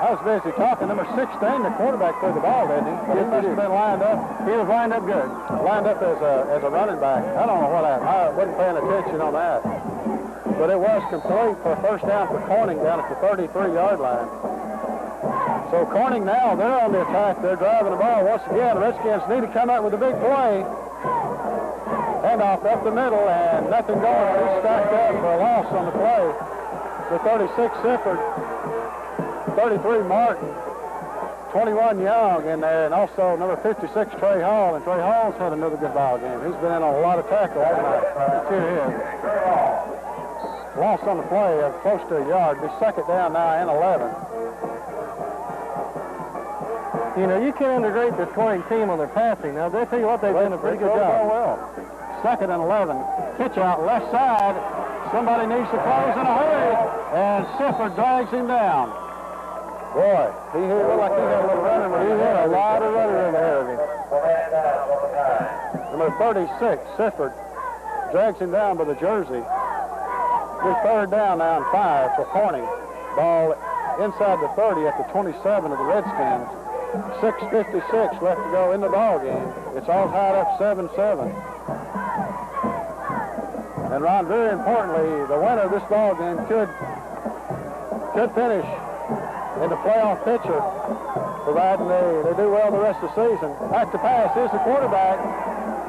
I was busy talking. Number 16, the quarterback threw the ball, didn't he? He must have been lined up. He was lined up good. Lined up as a running back. I don't know what happened. I wasn't paying attention on that. But it was complete for a 1st down for Corning down at the 33-yard line. So Corning now, they're on the attack. They're driving the ball. Once again, the Redskins need to come out with a big play. Handoff up the middle, and nothing going. He's stacked up for a loss on the play. The 36, Sifford. 33, Martin. 21, Young in there, and also number 56, Trey Hall. And Trey Hall's had another good ball game. He's been in on a lot of tackles tonight. Here he is. Loss on the play of close to a yard. Be 2nd down now and 11. You know, you can't underrate this Corning team on their passing. Now, they tell you what, they've done a pretty good job. Well. 2nd and 11. Pitch out left side. Somebody needs to close in a hurry. And Sifford drags him down. Boy, he looked like he had a little running. He had a lot of running ahead of him. Number 36, Sifford, drags him down by the jersey. His 3rd down now and 5 for Corning. Ball inside the 30 at the 27 of the Redskins. 6:56 left to go in the ball game. It's all tied up 7-7. And Ron, very importantly, the winner of this ball game could finish in the playoff picture, providing they do well the rest of the season. Back to pass. Here's the quarterback.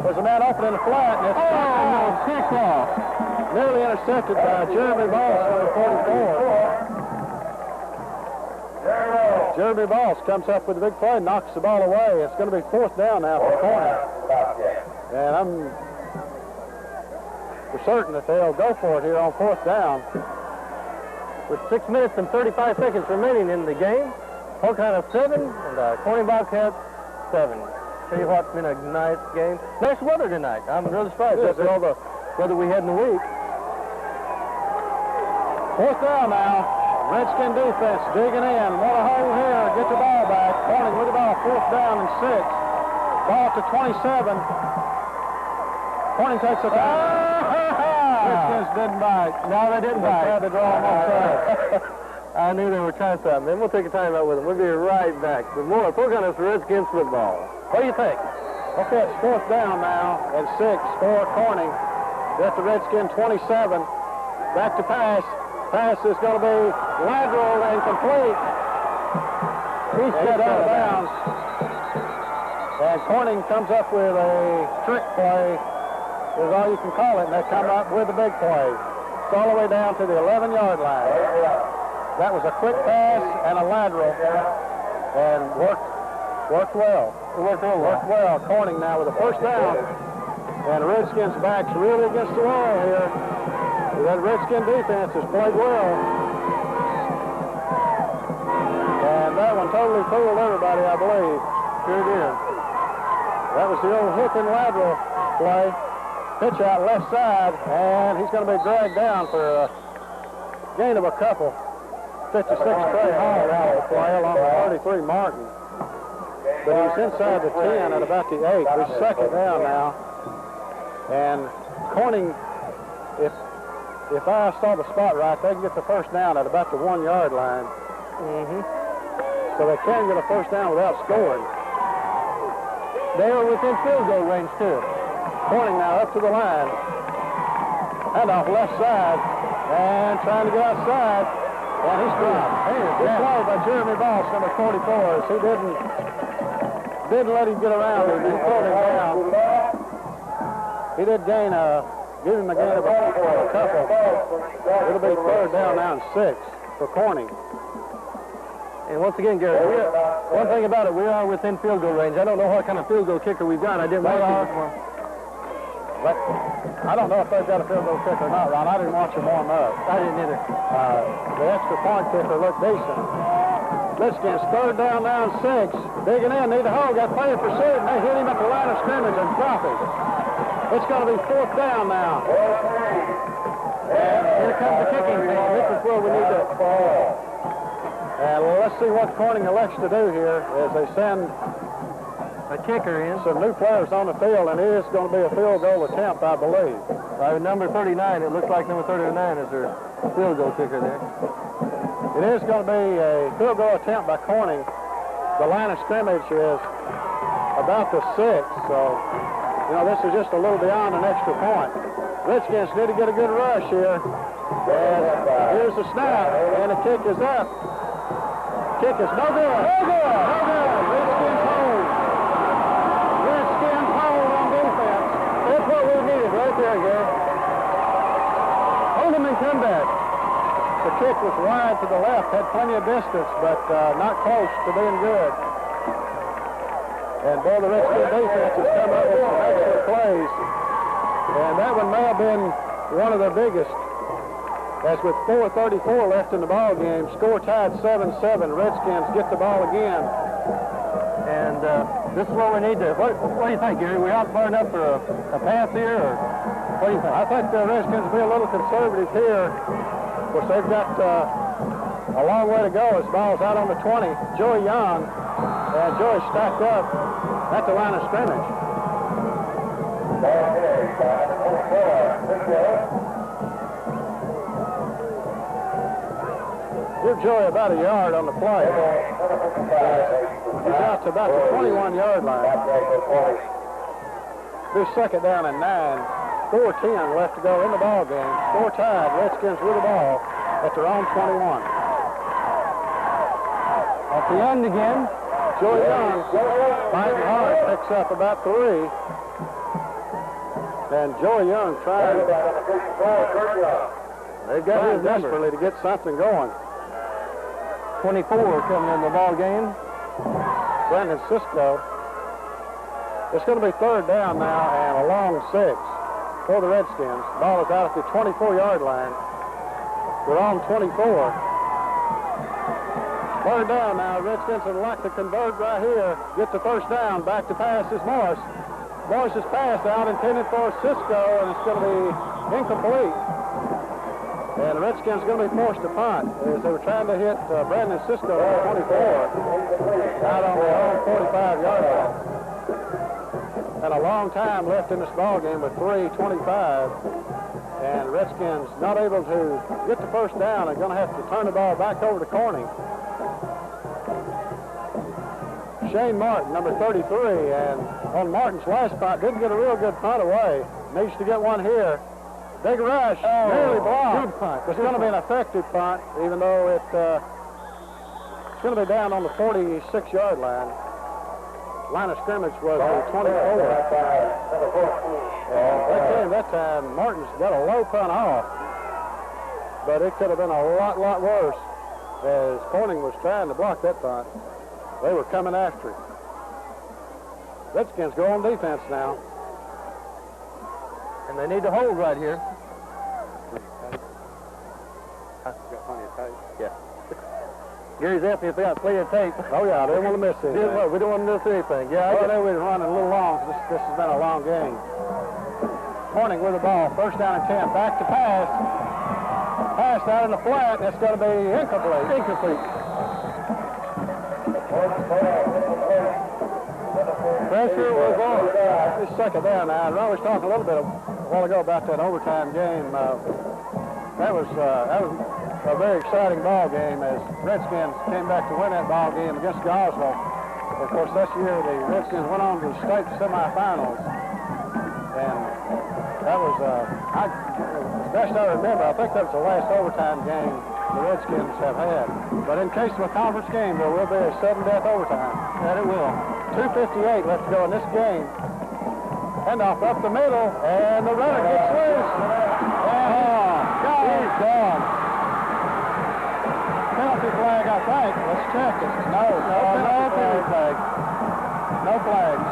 There's a man open in the flat, and it's kickoff. Nearly intercepted by Jeremy Baltz, number 44. Jeremy Baltz comes up with a big play, knocks the ball away. It's going to be 4th down now for Corning. And I'm for certain that they'll go for it here on 4th down. With 6 minutes and 35 seconds remaining in the game, Pocahontas 7 and Corning Bobcats 7. Tell you what, it's been a nice game. Nice weather tonight. I'm really surprised after all the weather we had in the week. 4th down now. Redskin defense digging in. Want to hold here. Get the ball back. Corning with the ball. 4th down and 6. Ball to 27. Corning takes a time. Redskins didn't bite. No, they didn't bite. They tried to draw them offside. I knew they were trying something. And we'll take a timeout with them. We'll be right back with more Pocahontas Redskins football. What do you think? Okay, it's 4th down now and 6 for Corning. That's the Redskin 27. Back to pass. Pass is going to be lateral and complete. He's set out of bounds. And Corning comes up with a trick play, is all you can call it, and they come up with a big play. It's all the way down to the 11-yard line. That was a quick pass and a lateral, and worked well. Worked well. Corning now with a first down, and the Redskins' back's really against the wall here. That Redskin defense has played well. And that one totally fooled everybody, I believe. Sure did. That was the old hook and lateral play. Pitch out left side, and he's going to be dragged down for a gain of a couple. 56 Trey Hall out of the play along with 33 Martin. But he's inside the 10 at about the 8. We're second down now. And Corning, if I saw the spot right, they can get the first down at about the 1-yard line. So they can get a first down without scoring. They are within field goal range, too. Corning now up to the line. Handoff left side. And trying to get outside. And he's dropped. He's followed by Jeremy Boss, number 44. He didn't let him get around him. He pulled him down. He did give him a gain of a couple. It'll be third down now and 6 for Corning. And once again, Gary, one thing about it, we are within field goal range. I don't know what kind of field goal kicker we've got. I didn't watch it before. But I don't know if they've got a field goal kicker or not, Ron. I didn't watch them warm up. I didn't either. The extra point kicker looked decent. Redskins third down now and 6. Digging in, need a hole, got plenty of pursuit, and they hit him at the line of scrimmage and drop him. It's going to be fourth down now. And here comes the kicking team. This is where we need to... And let's see what Corning elects to do here as they send a kicker in. Some new players on the field, and it is going to be a field goal attempt, I believe. Number 39, it looks like number 39 is their field goal kicker there. It is going to be a field goal attempt by Corning. The line of scrimmage is about the 6, so, this is just a little beyond an extra point. Redskins need to get a good rush here. And here's the snap, and the kick is up. Kick is no good. No good. Redskins hold. Redskins hold on defense. That's what we needed right there, Gary. Hold them and come back. The kick was wide to the left, had plenty of distance, but not close to being good. And boy, the Redskins defense has come up with some excellent plays. And that one may have been one of their biggest. As with 4:34 left in the ball game, score tied 7-7. Redskins get the ball again. And this is what we need to... What do you think, Gary? We out far enough for a pass here, or what do you think? I think the Redskins will be a little conservative here. Of course, they've got a long way to go. This ball's out on the 20. Joey Young. And Joey's stacked up at the line of scrimmage. Give Joey about a yard on the play. He's out to about the 21-yard line. Be second down and 9. 4:10 left to go in the ball game. Score tied. Redskins with the ball at their own 21. At the end again. Joey Young fighting hard, picks up about 3. And Joey Young trying. They've got him desperately to get something going. 24 coming in the ball game. Brandon Sisco. It's going to be third down now and a long 6 for the Redskins. Ball is out at the 24-yard line. We're on 24. Third down now. Redskins would like to convert right here. Get the first down. Back to pass is Morris. Morris's pass out intended for Sisco, and it's going to be incomplete. And the Redskins are going to be forced to punt as they were trying to hit Brandon Sisco on 24 out on their own 45-yard line. And a long time left in this ball game with 3:25. And the Redskins not able to get the first down. They're going to have to turn the ball back over to Corning. Shane Martin, number 33, and on Martin's last punt, didn't get a real good punt away. Needs to get one here. Big rush, nearly blocked. Good punt. It's going to be an effective punt, even though it's going to be down on the 46-yard line. line of scrimmage was a 24. And they came that time. Martin's got a low punt off, but it could have been a lot worse as Corning was trying to block that punt. They were coming after it. Redskins go on defense now. And they need to hold right here. Got plenty of tape. Yeah. Gary's asking if they got plenty of tape. Oh, yeah, they don't want to miss anything. We don't want to miss anything. Yeah, I know we're running a little long. This has been a long game. Corning with the ball. First down and 10. Back to pass. Pass out in the flat. That's going to be incomplete. Pressure was on. Let's second down now. I was talking a little bit a while ago about that overtime game. That was a very exciting ball game as Redskins came back to win that ball game against Goswell. Of course, this year the Redskins went on to the state semifinals, and that was, as best I remember, I think that was the last overtime game the Redskins have had. But in case of a conference game, there will be a sudden-death overtime. That it will. 2:58 left to go in this game. Handoff up the middle, and the runner gets loose. He's gone. Penalty flag, I think. Let's check it. No penalty flag. No flags.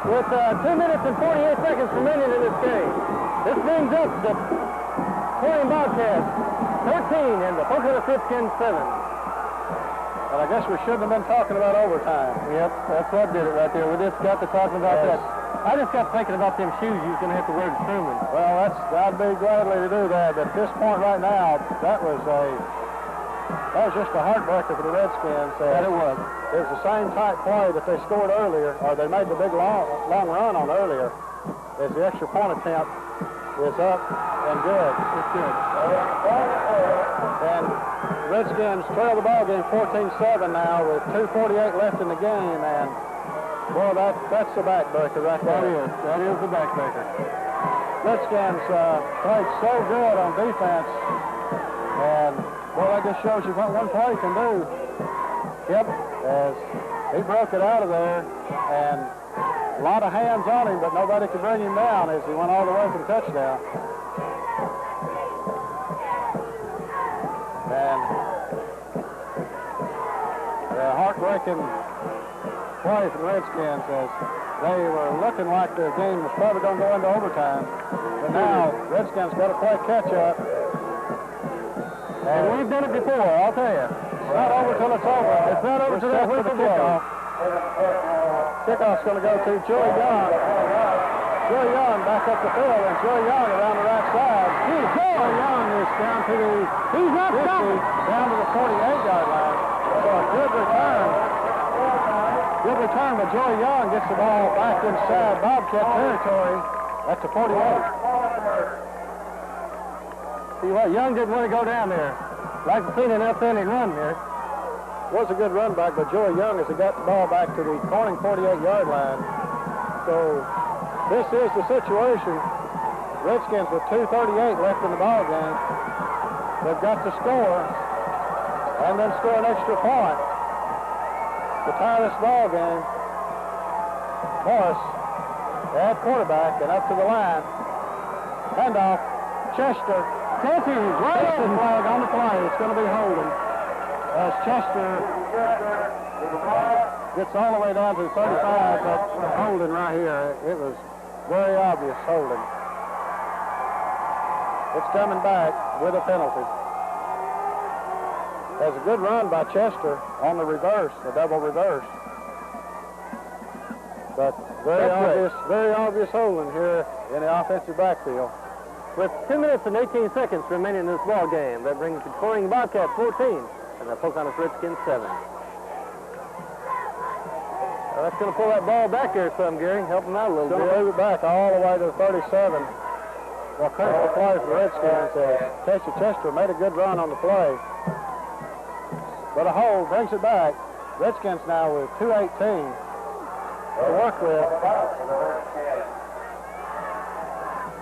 With 2 minutes and 48 seconds remaining in this game, this brings up the Corning Bobcats 13 and the Pocahontas Redskins 7. And I guess we shouldn't have been talking about overtime. Yep, that's what did it right there. We just got to talking about that. I just got thinking about them shoes you was going to have to wear to Truman. Well, I'd be gladly to do that, but at this point right now, that was just a heartbreaker for the Redskins. That it was. It was the same type play that they scored earlier, or they made the big long run on earlier, as the extra point attempt is up and good. It's good. And Redskins trail the ball game 14-7 now with 2:48 left in the game, and boy, that's the backbreaker right there. That is the backbreaker. Redskins played so good on defense, and boy, that just shows you what one play can do. Yep, as he broke it out of there, and a lot of hands on him, but nobody could bring him down as he went all the way for the touchdown. And a heartbreaking play for the Redskins as they were looking like the game was probably going to go into overtime. But now, Redskins got to play catch-up. And we've done it before, I'll tell you. It's not over till it's over. It's not over till that whistle blows. Kickoff's going to go to Joey Young. Joey Young back up the field, and Joey Young around the right side. Joey Young is down to the 50, down to the 48-yard line. So a good return. Good return, but Joey Young gets the ball back inside Bobcat territory at the 48. See what, Young didn't want to go down there. Like to see an outstanding run there. Was a good run back by Joey Young as he got the ball back to the Corning 48-yard line. So this is the situation. Redskins with 2:38 left in the ball game. They've got to score and then score an extra point to tie this ball game. Morris at quarterback and up to the line. Handoff. Chester. Chester flag on the play. It's going to be holding. As Chester gets all the way down to the 35, but holding right here. It was very obvious holding. It's coming back with a penalty. There's a good run by Chester on the reverse, the double reverse. But very obvious holding here in the offensive backfield. With 2 minutes and 18 seconds remaining in this ball game, that brings the Corning Bobcats 14 and the Pocahontas Redskins 7. Well, that's going to pull that ball back there some, Gary. Help them out a little bit. Going to move it back all the way to the 37. Well, critical play for the Redskins. Casey Chester made a good run on the play. But a hold brings it back. Redskins now with 2:18 to work with.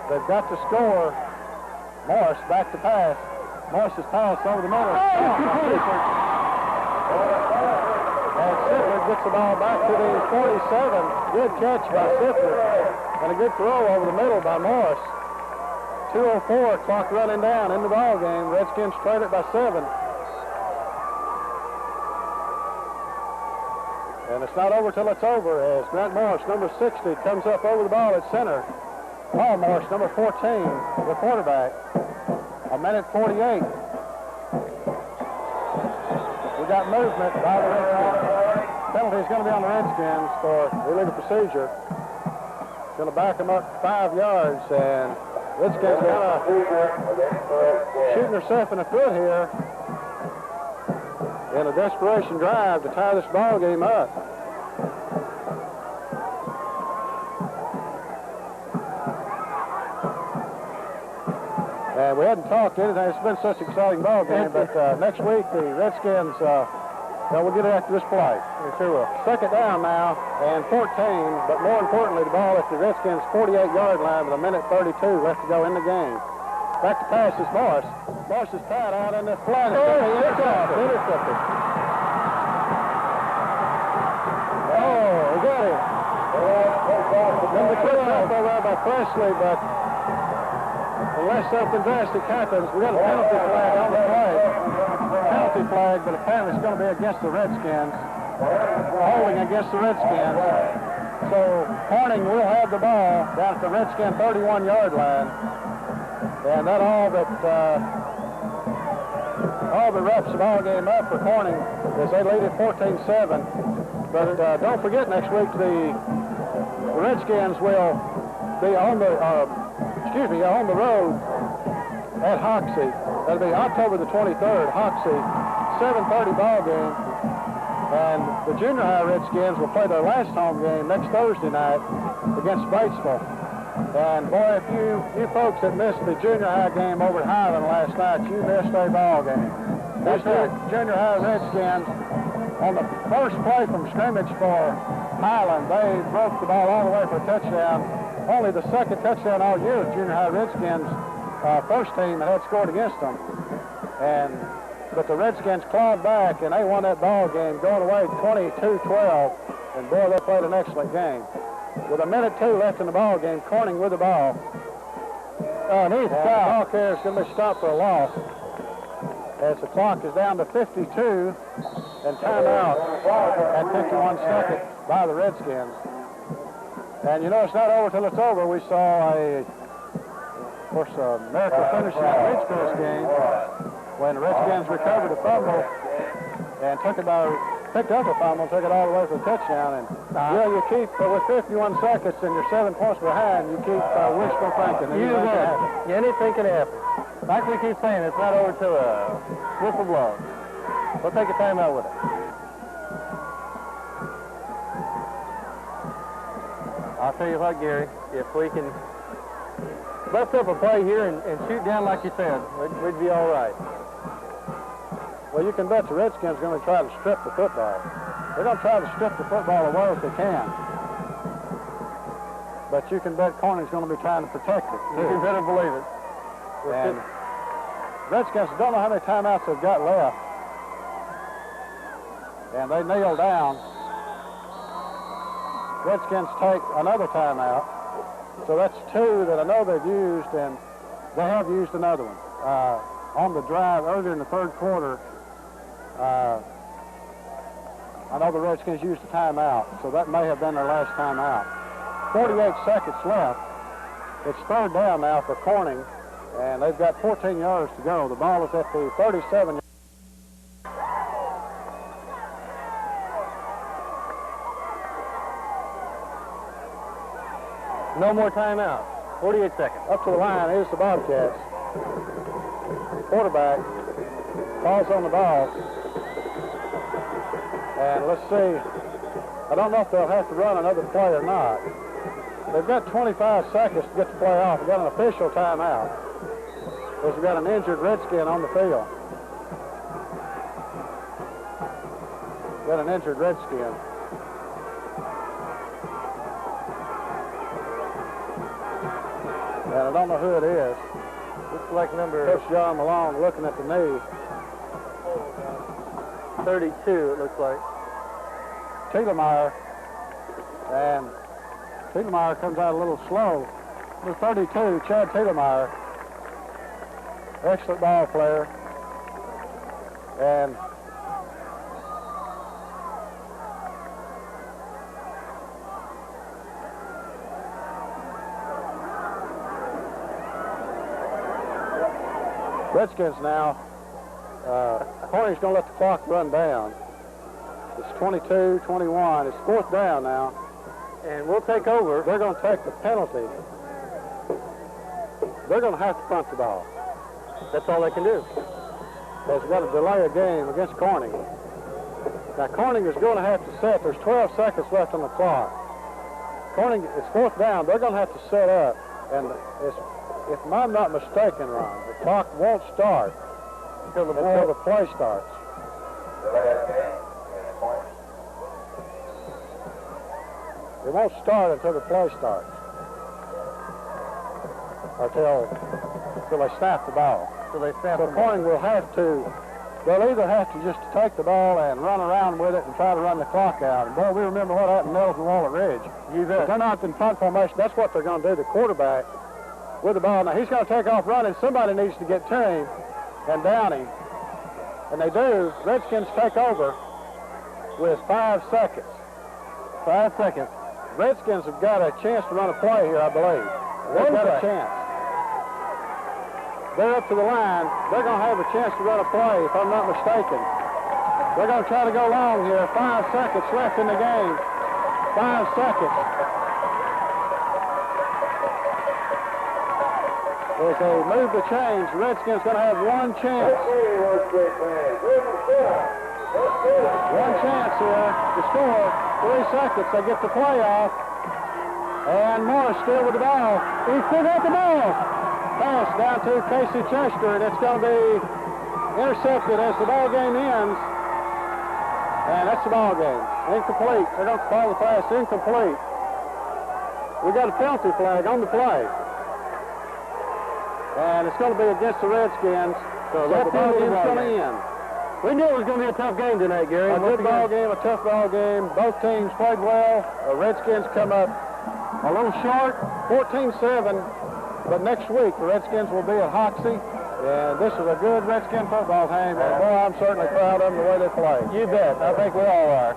They've got to score. Morris back to pass. Morris's pass over the middle. And Sifford gets the ball back to the 47. Good catch by Sifford. And a good throw over the middle by Morris. 2:04, clock running down in the ball game. Redskins trail it by 7. And it's not over till it's over as Grant Morris, number 60, comes up over the ball at center. Paul Morris, number 14, the quarterback. 1:48. We got movement by the Redskins. Penalty is going to be on the Redskins for illegal procedure. Going to back them up 5 yards, and Redskins kind of shooting herself in the foot here in a desperation drive to tie this ball game up. And we hadn't talked anything. It's been such an exciting ball game, but next week the Redskins, we'll get it after this play. We sure will. Second down now, and 14, but more importantly, the ball at the Redskins' 48-yard line with 1:32 left to go in the game. Back to pass is Morris. Morris is tied out in the flat. Intercepted. Oh, we got him. Number 12 over by Presley, but unless something drastic happens, we got a penalty flag on the play. Penalty flag, but apparently it's going to be against the Redskins. Holding against the Redskins. So Corning will have the ball down at the Redskin 31-yard line. And that all that wraps the ball game up for Corning as they lead at 14-7. But don't forget, next week the Redskins will be on the road at Hoxie. That'll be October the 23rd, Hoxie, 7:30 ball game. And the junior high Redskins will play their last home game next Thursday night against Batesville. And boy, if you folks that missed the junior high game over at Highland last night, you missed a ball game. That's the junior high Redskins on the first play from scrimmage for Highland. They broke the ball all the way for a touchdown. Only the second touchdown all year of junior high Redskins first team that had scored against them. But the Redskins clawed back and they won that ball game going away 22-12. And boy, they played an excellent game. With 1:02 left in the ball game, Corning with the ball. And the ball carrier is going to be stopped for a loss as the clock is down to 52 and timeout at 51 seconds by the Redskins. And you know it's not over till it's over. We saw a miracle finish in the Ridgecrest game when the Redskins recovered a fumble and picked up a fumble, took it all the way for a touchdown. And you keep with 51 seconds and you're 7 points behind, you keep wishful thinking. Anything can happen. Like we keep saying, it's not over till a whistle blows. We'll take a timeout with it. I'll tell you what, Gary, if we can bust up a play here and shoot down like you said, we'd be all right. Well, you can bet the Redskins are going to try to strip the football. They're going to try to strip the football away if they can. But you can bet Corning's going to be trying to protect it. You better believe it. And Redskins don't know how many timeouts they've got left. And they kneel down. Redskins take another timeout. So that's 2 that I know they've used, and they have used another one. On the drive earlier in the third quarter, I know the Redskins used a timeout, so that may have been their last timeout. 48 seconds left. It's third down now for Corning, and they've got 14 yards to go. The ball is at the 37. No more timeout. 48 seconds. Up to the line is the Bobcats. Quarterback falls on the ball. And let's see. I don't know if they'll have to run another play or not. They've got 25 seconds to get the play off. We've got an official timeout. Because we've got an injured Redskin on the field. Got an injured Redskin. And I don't know who it is. Looks like number... Coach John Malone looking at the knee. 32, it looks like. Tiedemeyer. And Tiedemeyer comes out a little slow. The 32, Chad Tiedemeyer. Excellent ball player. And Redskins now, Corning's going to let the clock run down. It's 22-21. It's 4th down now. And we'll take over. They're going to take the penalty. They're going to have to punt the ball. That's all they can do. Because they've got to delay a game against Corning. Now, Corning is going to have to set. There's 12 seconds left on the clock. Corning, it's 4th down. They're going to have to set up. And if I'm not mistaken, Ron, the clock won't start until the play starts. It won't start until the play starts. Until they snap the ball. So they snap So Corning will have to, they'll either have to just take the ball and run around with it and try to run the clock out. And boy, we remember what happened in Nelson Wallet Ridge. If they're not in punt formation, that's what they're going to do. The quarterback with the ball. Now he's going to take off running. Somebody needs to get to him and down him. And they do. Redskins take over with 5 seconds. 5 seconds. Redskins have got a chance to run a play here, I believe. They've got a chance. They're up to the line. They're going to have a chance to run a play, if I'm not mistaken. They're going to try to go long here. 5 seconds left in the game. 5 seconds. As they move the chains, the Redskins going to have one chance. One chance here to score. 3 seconds. They get the play off. And Morris still with the ball. He still got the ball. Pass down to Casey Chester, and it's going to be intercepted as the ball game ends. And that's the ball game. Incomplete. They're going to call the pass incomplete. We got a penalty flag on the play. And it's going to be against the Redskins. So the ball game's going to end. We knew it was going to be a tough game tonight, Gary. A good ball game, a tough ball game. Both teams played well. The Redskins come up a little short, 14-7. But next week, the Redskins will be at Hoxie. And this is a good Redskin football team. And boy, I'm certainly proud of them the way they play. You bet. I think we all are.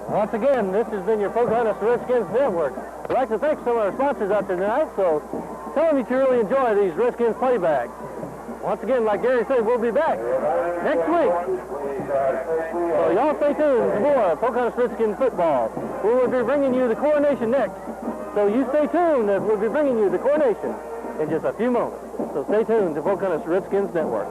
Once again, this has been your Pocahontas Redskins Network. I'd like to thank some of our sponsors out there tonight. So tell them that you really enjoy these Redskins playbacks. Once again, like Gary said, we'll be back next week. So y'all stay tuned for more Pocahontas Redskins football. We will be bringing you the coronation next. So you stay tuned as we'll be bringing you the coronation in just a few moments. So stay tuned to Pocahontas Redskins Network.